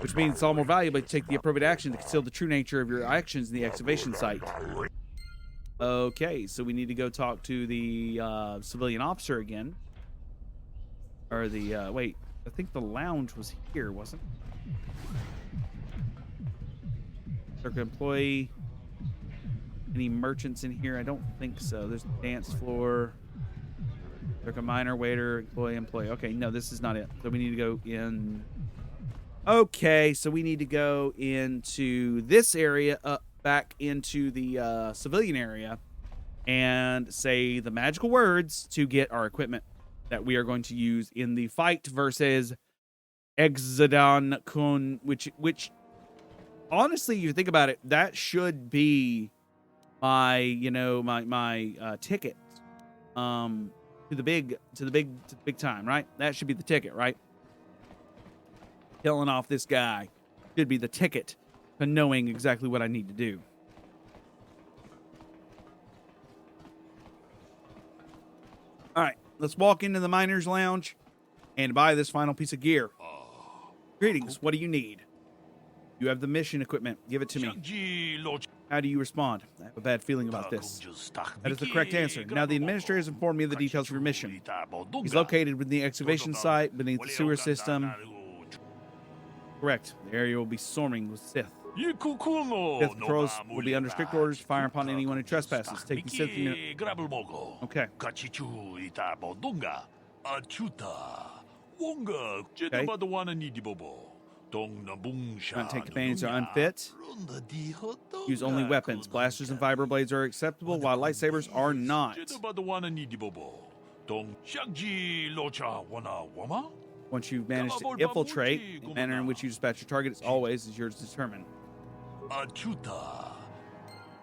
Which means it's all more valuable to take the appropriate action to conceal the true nature of your actions in the excavation site. Okay, so we need to go talk to the civilian officer again. Or the, wait, I think the lounge was here, wasn't it? Circuit employee. Any merchants in here? I don't think so. There's the dance floor. Circuit miner, waiter, employee. Okay, no, this is not it. So we need to go in. Okay, so we need to go into this area, back into the civilian area, and say the magical words to get our equipment that we are going to use in the fight versus Exodon Kun, which honestly, you think about it, that should be my, my ticket to the big time, right? That should be the ticket, right? Killing off this guy should be the ticket to knowing exactly what I need to do. All right, let's walk into the miner's lounge and buy this final piece of gear. Greetings, what do you need? You have the mission equipment. Give it to me. How do you respond? I have a bad feeling about this. That is the correct answer. Now, the administrator has informed me of the details of your mission. He's located within the excavation site beneath the sewer system. Correct. The area will be swarming with Sith. Sith patrols will be under strict orders to fire upon anyone who trespasses. Take the Sith unit. Okay. Not take companions are unfit. Use only weapons. Blasters and vibroblades are acceptable, while lightsabers are not. Once you've managed to infiltrate, the manner in which you dispatch your target is yours to determine.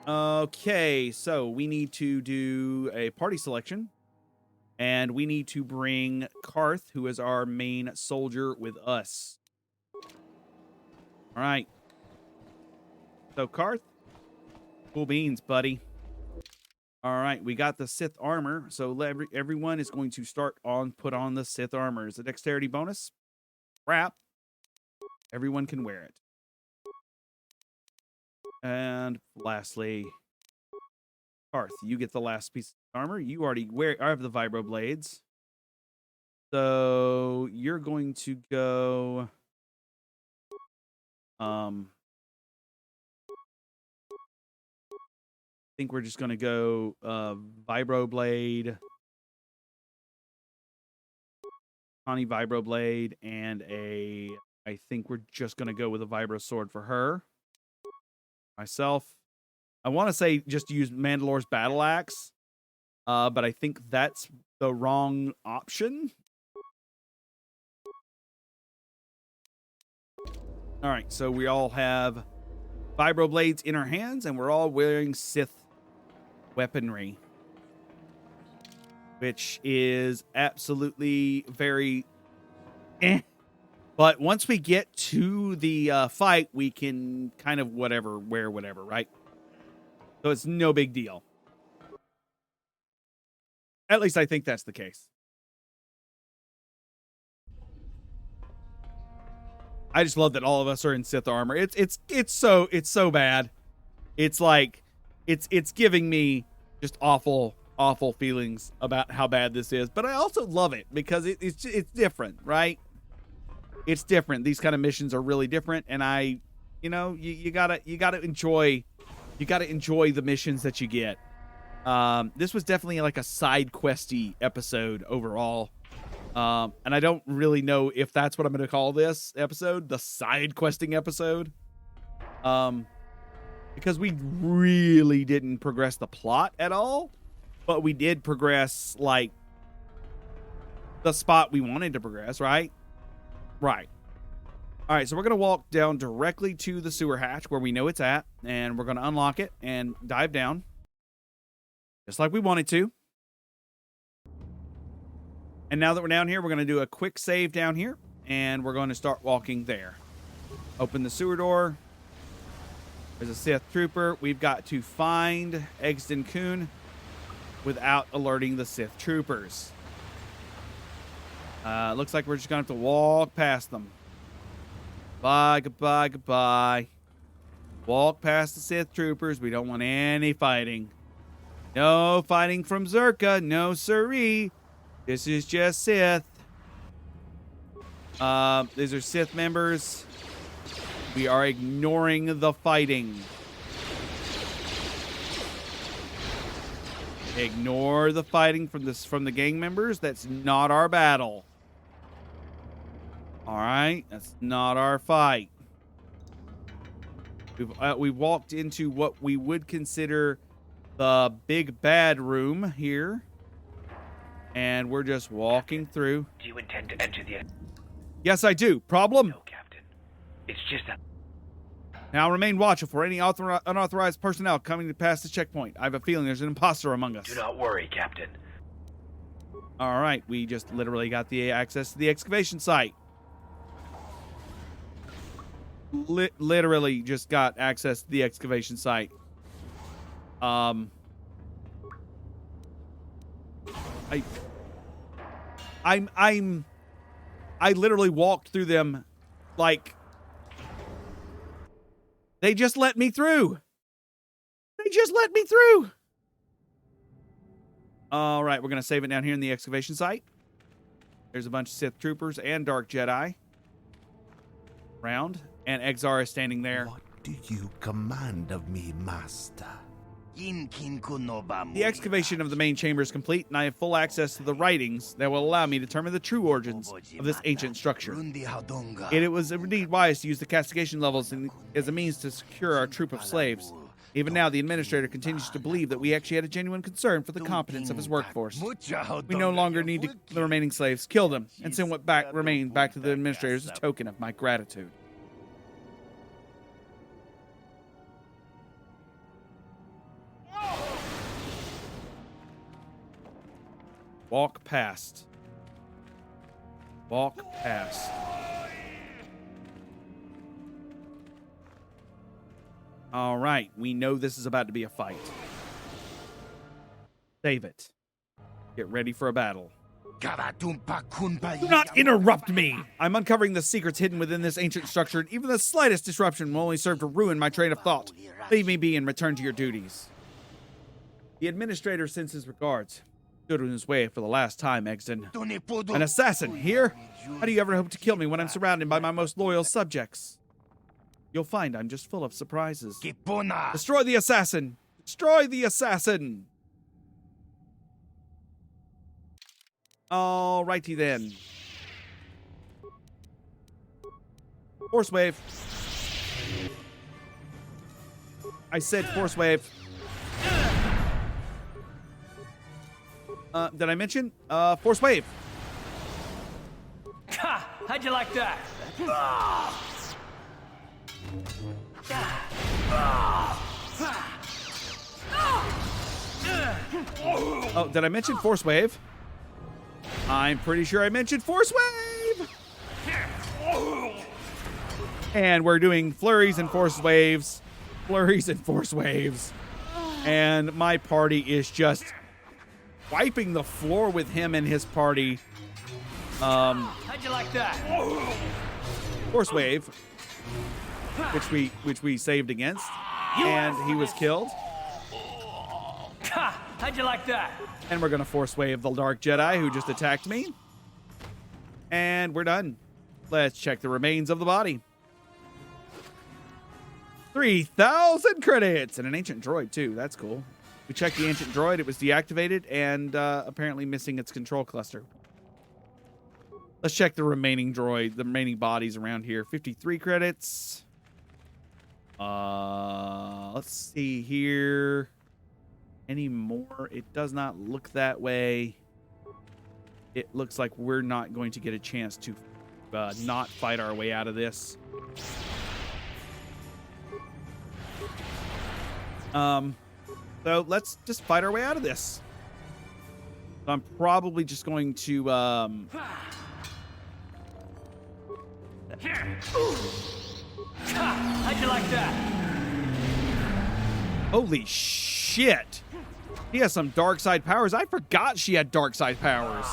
Okay, so we need to do a party selection. And we need to bring Karth, who is our main soldier, with us. All right. So, Karth, cool beans, buddy. All right, we got the Sith armor. So, everyone is going to put on the Sith armor. It's a dexterity bonus. Crap. Everyone can wear it. And lastly, Karth, you get the last piece of armor. You already have the vibroblades. So you're going to go. I think we're just going to go vibroblade, Connie vibroblade, and I think we're just going to go with a vibro sword for her. Myself. I want to say just use Mandalore's battle axe, but I think that's the wrong option. All right, so we all have vibroblades in our hands, and we're all wearing Sith weaponry, which is absolutely very eh. But once we get to the fight, we can kind of wear whatever, right? So it's no big deal. At least I think that's the case. I just love that all of us are in Sith armor. It's so bad. It's like it's giving me just awful feelings about how bad this is. But I also love it because it's different, right? It's different. These kind of missions are really different, and you gotta enjoy the missions that you get. This was definitely like a side questy episode overall. And I don't really know if that's what I'm going to call this episode, the side questing episode. Because we really didn't progress the plot at all, but we did progress like the spot we wanted to progress, right? Right. All right, so we're going to walk down directly to the sewer hatch where we know it's at, and we're going to unlock it and dive down just like we wanted to. And now that we're down here, we're going to do a quick save down here, and we're going to start walking there. Open the sewer door. There's a Sith trooper. We've got to find Egston Kuhn without alerting the Sith troopers. Looks like we're just going to have to walk past them. Bye, goodbye, goodbye. Walk past the Sith troopers. We don't want any fighting. No fighting from Zerka. No siree. This is just Sith. These are Sith members. We are ignoring the fighting. Ignore the fighting from the gang members. That's not our battle. All right, that's not our fight. We've walked into what we would consider the big bad room here. And we're just walking through. Do you intend to enter the... Yes, I do. Problem? No, Captain. It's just that... Now remain watchful for any unauthorized personnel coming to pass the checkpoint. I have a feeling there's an imposter among us. Do not worry, Captain. All right, we just literally got the access to the excavation site. Literally just got access to the excavation site. I literally walked through them like they just let me through. They just let me through. All right, we're going to save it down here in the excavation site. There's a bunch of Sith troopers and Dark Jedi around, and Exar is standing there. What do you command of me, Master? The excavation of the main chamber is complete, and I have full access to the writings that will allow me to determine the true origins of this ancient structure. It was indeed wise to use the castigation levels as a means to secure our troop of slaves. Even now, the administrator continues to believe that we actually had a genuine concern for the competence of his workforce. We no longer need to kill the remaining slaves, kill them, and send what remains back to the administrators as a token of my gratitude. Walk past. Walk past. All right, we know this is about to be a fight. Save it. Get ready for a battle. Do not interrupt me! I'm uncovering the secrets hidden within this ancient structure, and even the slightest disruption will only serve to ruin my train of thought. Leave me be and return to your duties. The administrator sends his regards. Stood in his way for the last time, Eggston. An assassin, here? How do you ever hope to kill me when I'm surrounded by my most loyal subjects? You'll find I'm just full of surprises. Destroy the assassin! Destroy the assassin! Alrighty then. Force wave. I said force wave. Did I mention? Force wave. How'd you like that? Oh, did I mention force wave? I'm pretty sure I mentioned force wave. And we're doing flurries and force waves. Flurries and force waves. And my party is just wiping the floor with him and his party. How'd you like that? Force wave, which we saved against, and he was killed. How'd you like that? And we're gonna force wave the Dark Jedi who just attacked me. And we're done. Let's check the remains of the body. 3,000 credits and an ancient droid too. That's cool. We checked the ancient droid. It was deactivated and apparently missing its control cluster. Let's check the remaining droid, the remaining bodies around here. 53 credits. Let's see here. Any more? It does not look that way. It looks like we're not going to get a chance to not fight our way out of this. So let's just fight our way out of this. So I'm probably just going to How'd you like that? Holy shit. He has some dark side powers. I forgot she had dark side powers.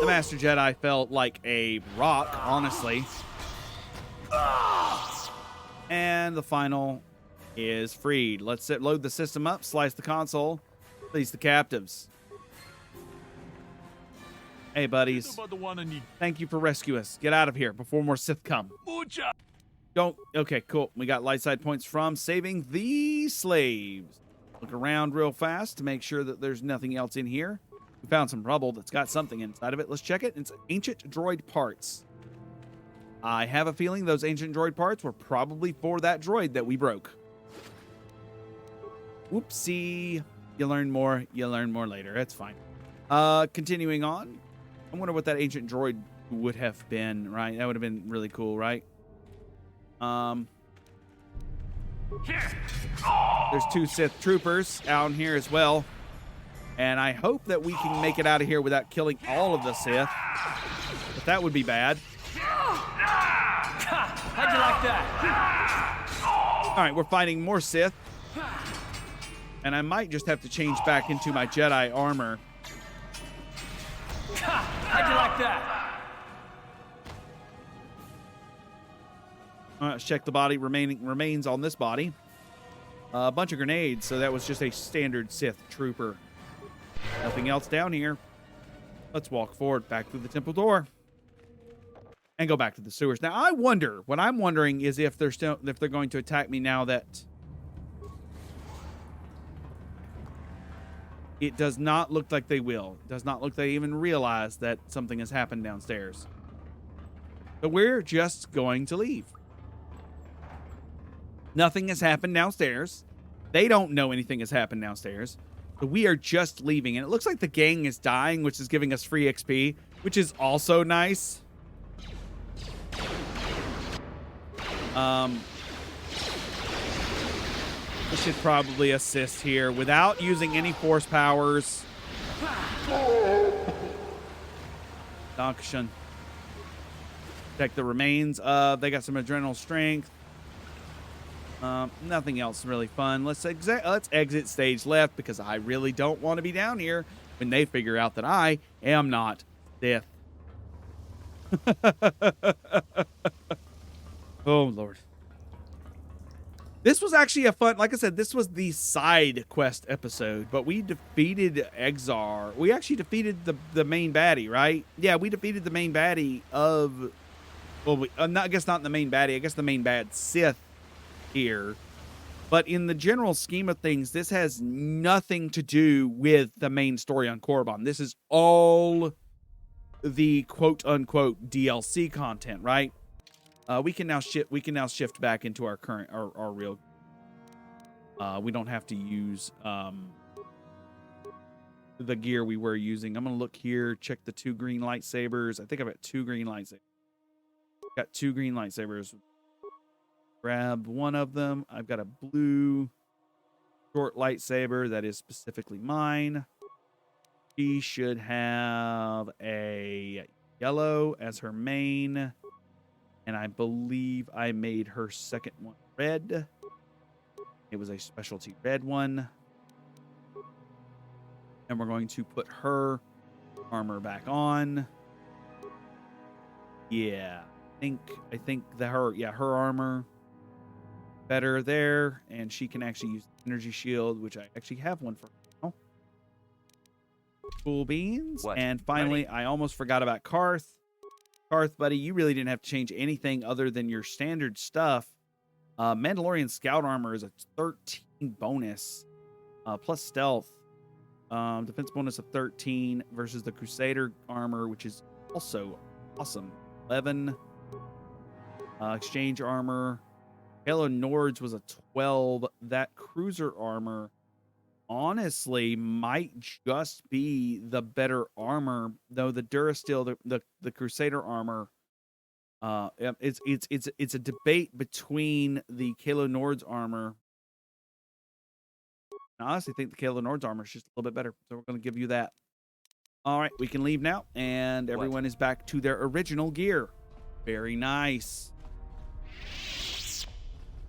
The Master Jedi felt like a rock, honestly. And the final is freed. Let's load the system up, slice the console, release the captives. Hey, buddies. Thank you for rescuing us. Get out of here before more Sith come. Don't. Okay, cool. We got light side points from saving the slaves. Look around real fast to make sure that there's nothing else in here. We found some rubble that's got something inside of it. Let's check it. It's ancient droid parts. I have a feeling those ancient droid parts were probably for that droid that we broke. Whoopsie. You learn more. You learn more later. That's fine. Continuing on. I wonder what that ancient droid would have been, right? That would have been really cool, right? There's 2 Sith troopers out here as well. And I hope that we can make it out of here without killing all of the Sith. But that would be bad. How'd you like that? All right, we're fighting more Sith. And I might just have to change back into my Jedi armor. How'd you like that? All right, let's check the body. Remains on this body. A bunch of grenades, so that was just a standard Sith trooper. Nothing else down here. Let's walk forward back through the temple door. and go back to the sewers. Now, I wonder, what I'm wondering is if they're going to attack me now that it does not look like they will. It does not look like they even realize that something has happened downstairs. So we're just going to leave. Nothing has happened downstairs. They don't know anything has happened downstairs. So we are just leaving. And it looks like the gang is dying, which is giving us free XP, which is also nice. We should probably assist here without using any force powers. Dankeschön. Check the remains of. They got some adrenal strength. Nothing else really fun. Let's exit stage left because I really don't want to be down here when they figure out that I am not Sith. Oh, Lord. This was actually a fun, like I said, this was the side quest episode, but we defeated Exar. We actually defeated the main baddie, right? Yeah, we defeated the main baddie of, well, I guess not the main baddie, I guess the main bad Sith here. But in the general scheme of things, this has nothing to do with the main story on Korriban. This is all the quote-unquote DLC content, right? We can now shift back into our current our real. We don't have to use the gear we were using. I'm gonna look here, check the 2 green lightsabers. I think I've got 2 green lightsabers. Got 2 green lightsabers. Grab one of them. I've got a blue short lightsaber that is specifically mine. She should have a yellow as her main. And I believe I made her second one red. It was a specialty red one. And we're going to put her armor back on. Yeah. I think that her armor better there. And she can actually use the energy shield, which I actually have one for now. Cool beans. What? And finally, I almost forgot about Karth. Karth, buddy, you really didn't have to change anything other than your standard stuff. Mandalorian Scout Armor is a 13 bonus, plus stealth. Defense bonus of 13 versus the Crusader Armor, which is also awesome. 11. Exchange Armor. Halo Nords was a 12. That Cruiser Armor, honestly, might just be the better armor, though the Durasteel, the Crusader armor, it's a debate between the Kalo Nord's armor. I honestly think the Kalo Nord's armor is just a little bit better, so we're going to give you that. All right, we can leave now, and everyone is back to their original gear. Very nice.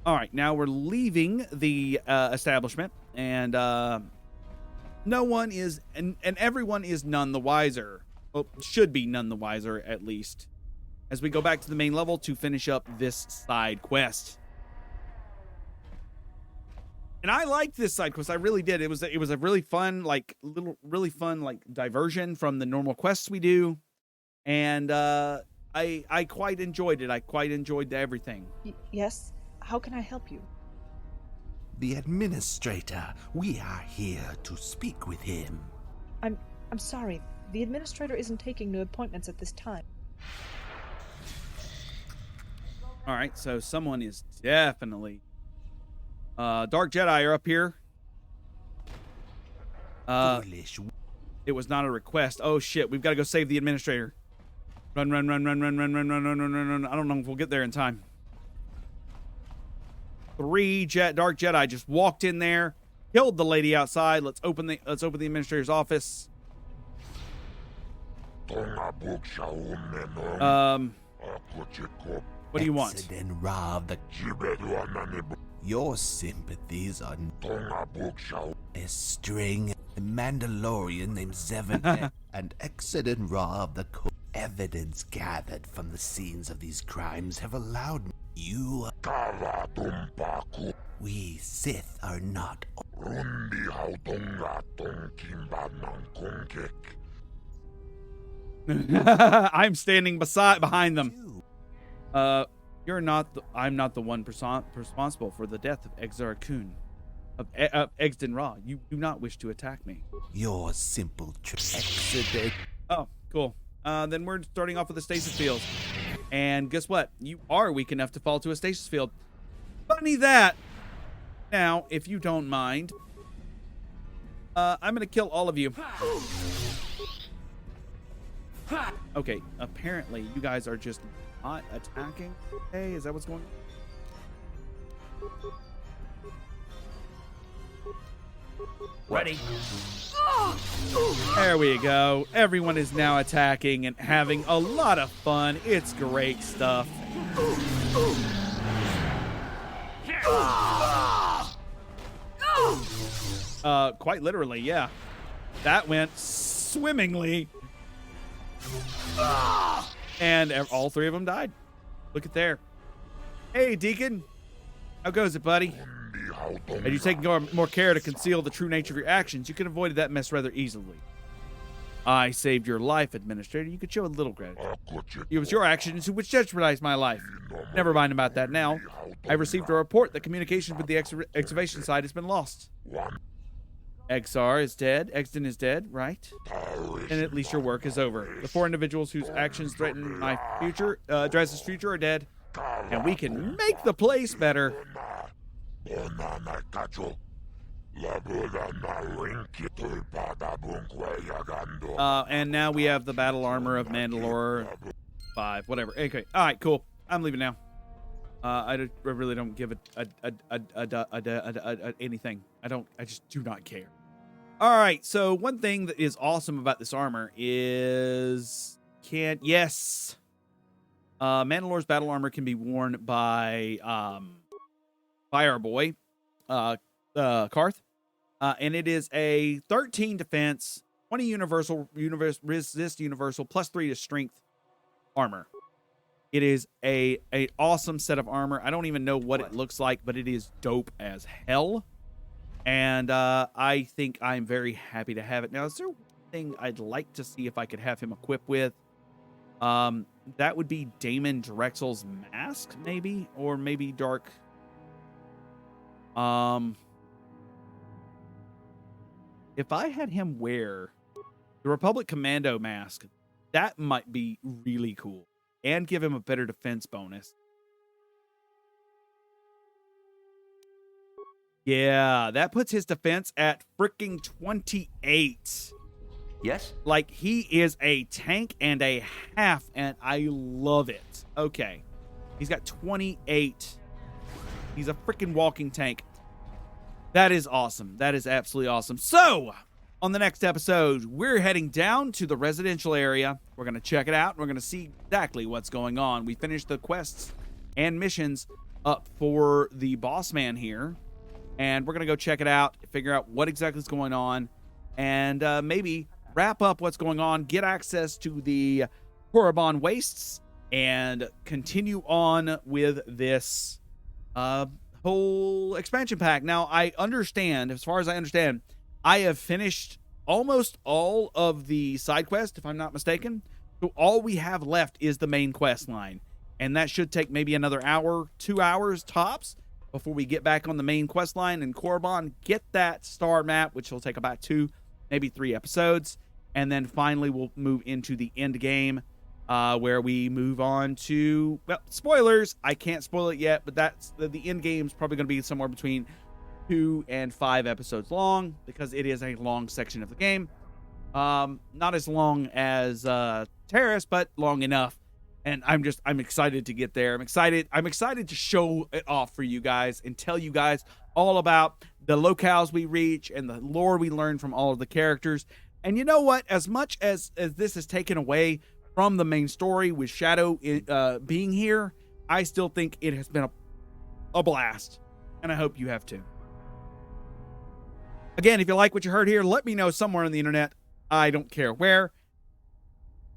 All right, now we're leaving the establishment, and no one is, and everyone is none the wiser. Well, should be none the wiser, at least, as we go back to the main level to finish up this side quest. And I liked this side quest. I really did. It was a really fun, really fun diversion from the normal quests we do, and I quite enjoyed it. I quite enjoyed everything. Yes. How can I help you? The administrator. We are here to speak with him. I'm sorry. The administrator isn't taking new appointments at this time. All right, so someone is definitely Dark Jedi are up here. Foolish. It was not a request. Oh shit, we've got to go save the administrator. Run. I don't know if we'll get there in time. 3 Dark Jedi just walked in there, killed the lady outside. Let's open the administrator's office. What do you want? Your sympathies are a string. A Mandalorian named Zevon and Exodus Ra of the Code. Evidence gathered from the scenes of these crimes have allowed you. We Sith are not. I'm standing behind them. You're not. I'm not the one responsible for the death of Exar Kun, of Eggston Ra. You do not wish to attack me. Your simple accident. Oh, cool. Then we're starting off with the stasis field. And guess what? You are weak enough to fall to a stasis field. Funny that. Now, if you don't mind, I'm going to kill all of you. Okay, apparently you guys are just not attacking. Hey, is that what's going on? Ready. There we go. Everyone is now attacking and having a lot of fun. It's great stuff. Quite literally, yeah. That went swimmingly. And all three of them died. Look at there. Hey, Deacon. How goes it, buddy? Had you taken more care to conceal the true nature of your actions, you could have avoided that mess rather easily. I saved your life, Administrator. You could show a little gratitude. It was your actions which jeopardized my life. Never mind about that now. I received a report that communication with the excavation site has been lost. Exar is dead. Exton is dead, right? And at least your work is over. The 4 individuals whose actions threaten my future, Draz's future, are dead. And we can make the place better. And now we have the battle armor of Mandalore 5, whatever. Okay, all right, cool. I'm leaving now. I really don't give anything. I just do not care. All right, so one thing that is awesome about this armor is Mandalore's battle armor can be worn by our boy Karth. And it is a 13 defense, 20 resist universal, plus 3 to strength armor. It is a awesome set of armor. I don't even know what it looks like, but it is dope as hell. And I think I'm very happy to have it. Now, is there one thing I'd like to see if I could have him equip with? That would be Damon Drexel's mask, maybe? Or maybe Dark... If I had him wear the Republic Commando mask, that might be really cool. And give him a better defense bonus. Yeah, that puts his defense at freaking 28. Yes? Like, he is a tank and a half, and I love it. Okay. He's got 28. He's a freaking walking tank. That is awesome. That is absolutely awesome. So, on the next episode, we're heading down to the residential area. We're going to check it out. We're going to see exactly what's going on. We finished the quests and missions up for the boss man here. And we're going to go check it out, figure out what exactly is going on, and maybe wrap up what's going on, get access to the Korriban Wastes, and continue on with this whole expansion pack. Now, I understand, as far as I understand, I have finished almost all of the side quests, if I'm not mistaken. So all we have left is the main quest line. And that should take maybe another hour, 2 hours tops before we get back on the main quest line in Korriban, get that star map, which will take about 2, maybe 3 episodes. And then finally we'll move into the end game, where we move on to, well, spoilers. I can't spoil it yet, but that's the end game is probably going to be somewhere between 2 and 5 episodes long, because it is a long section of the game. Not as long as Terrace, but long enough. And I'm excited to get there. I'm excited to show it off for you guys and tell you guys all about the locales we reach and the lore we learn from all of the characters. And you know what? As much as this is taken away from the main story with Shadow being here, I still think it has been a blast. And I hope you have too. Again, if you like what you heard here, let me know somewhere on the internet. I don't care where.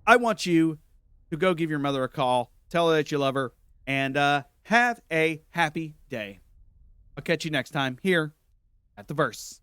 I want you to go give your mother a call, tell her that you love her, and have a happy day. I'll catch you next time here at The Verse.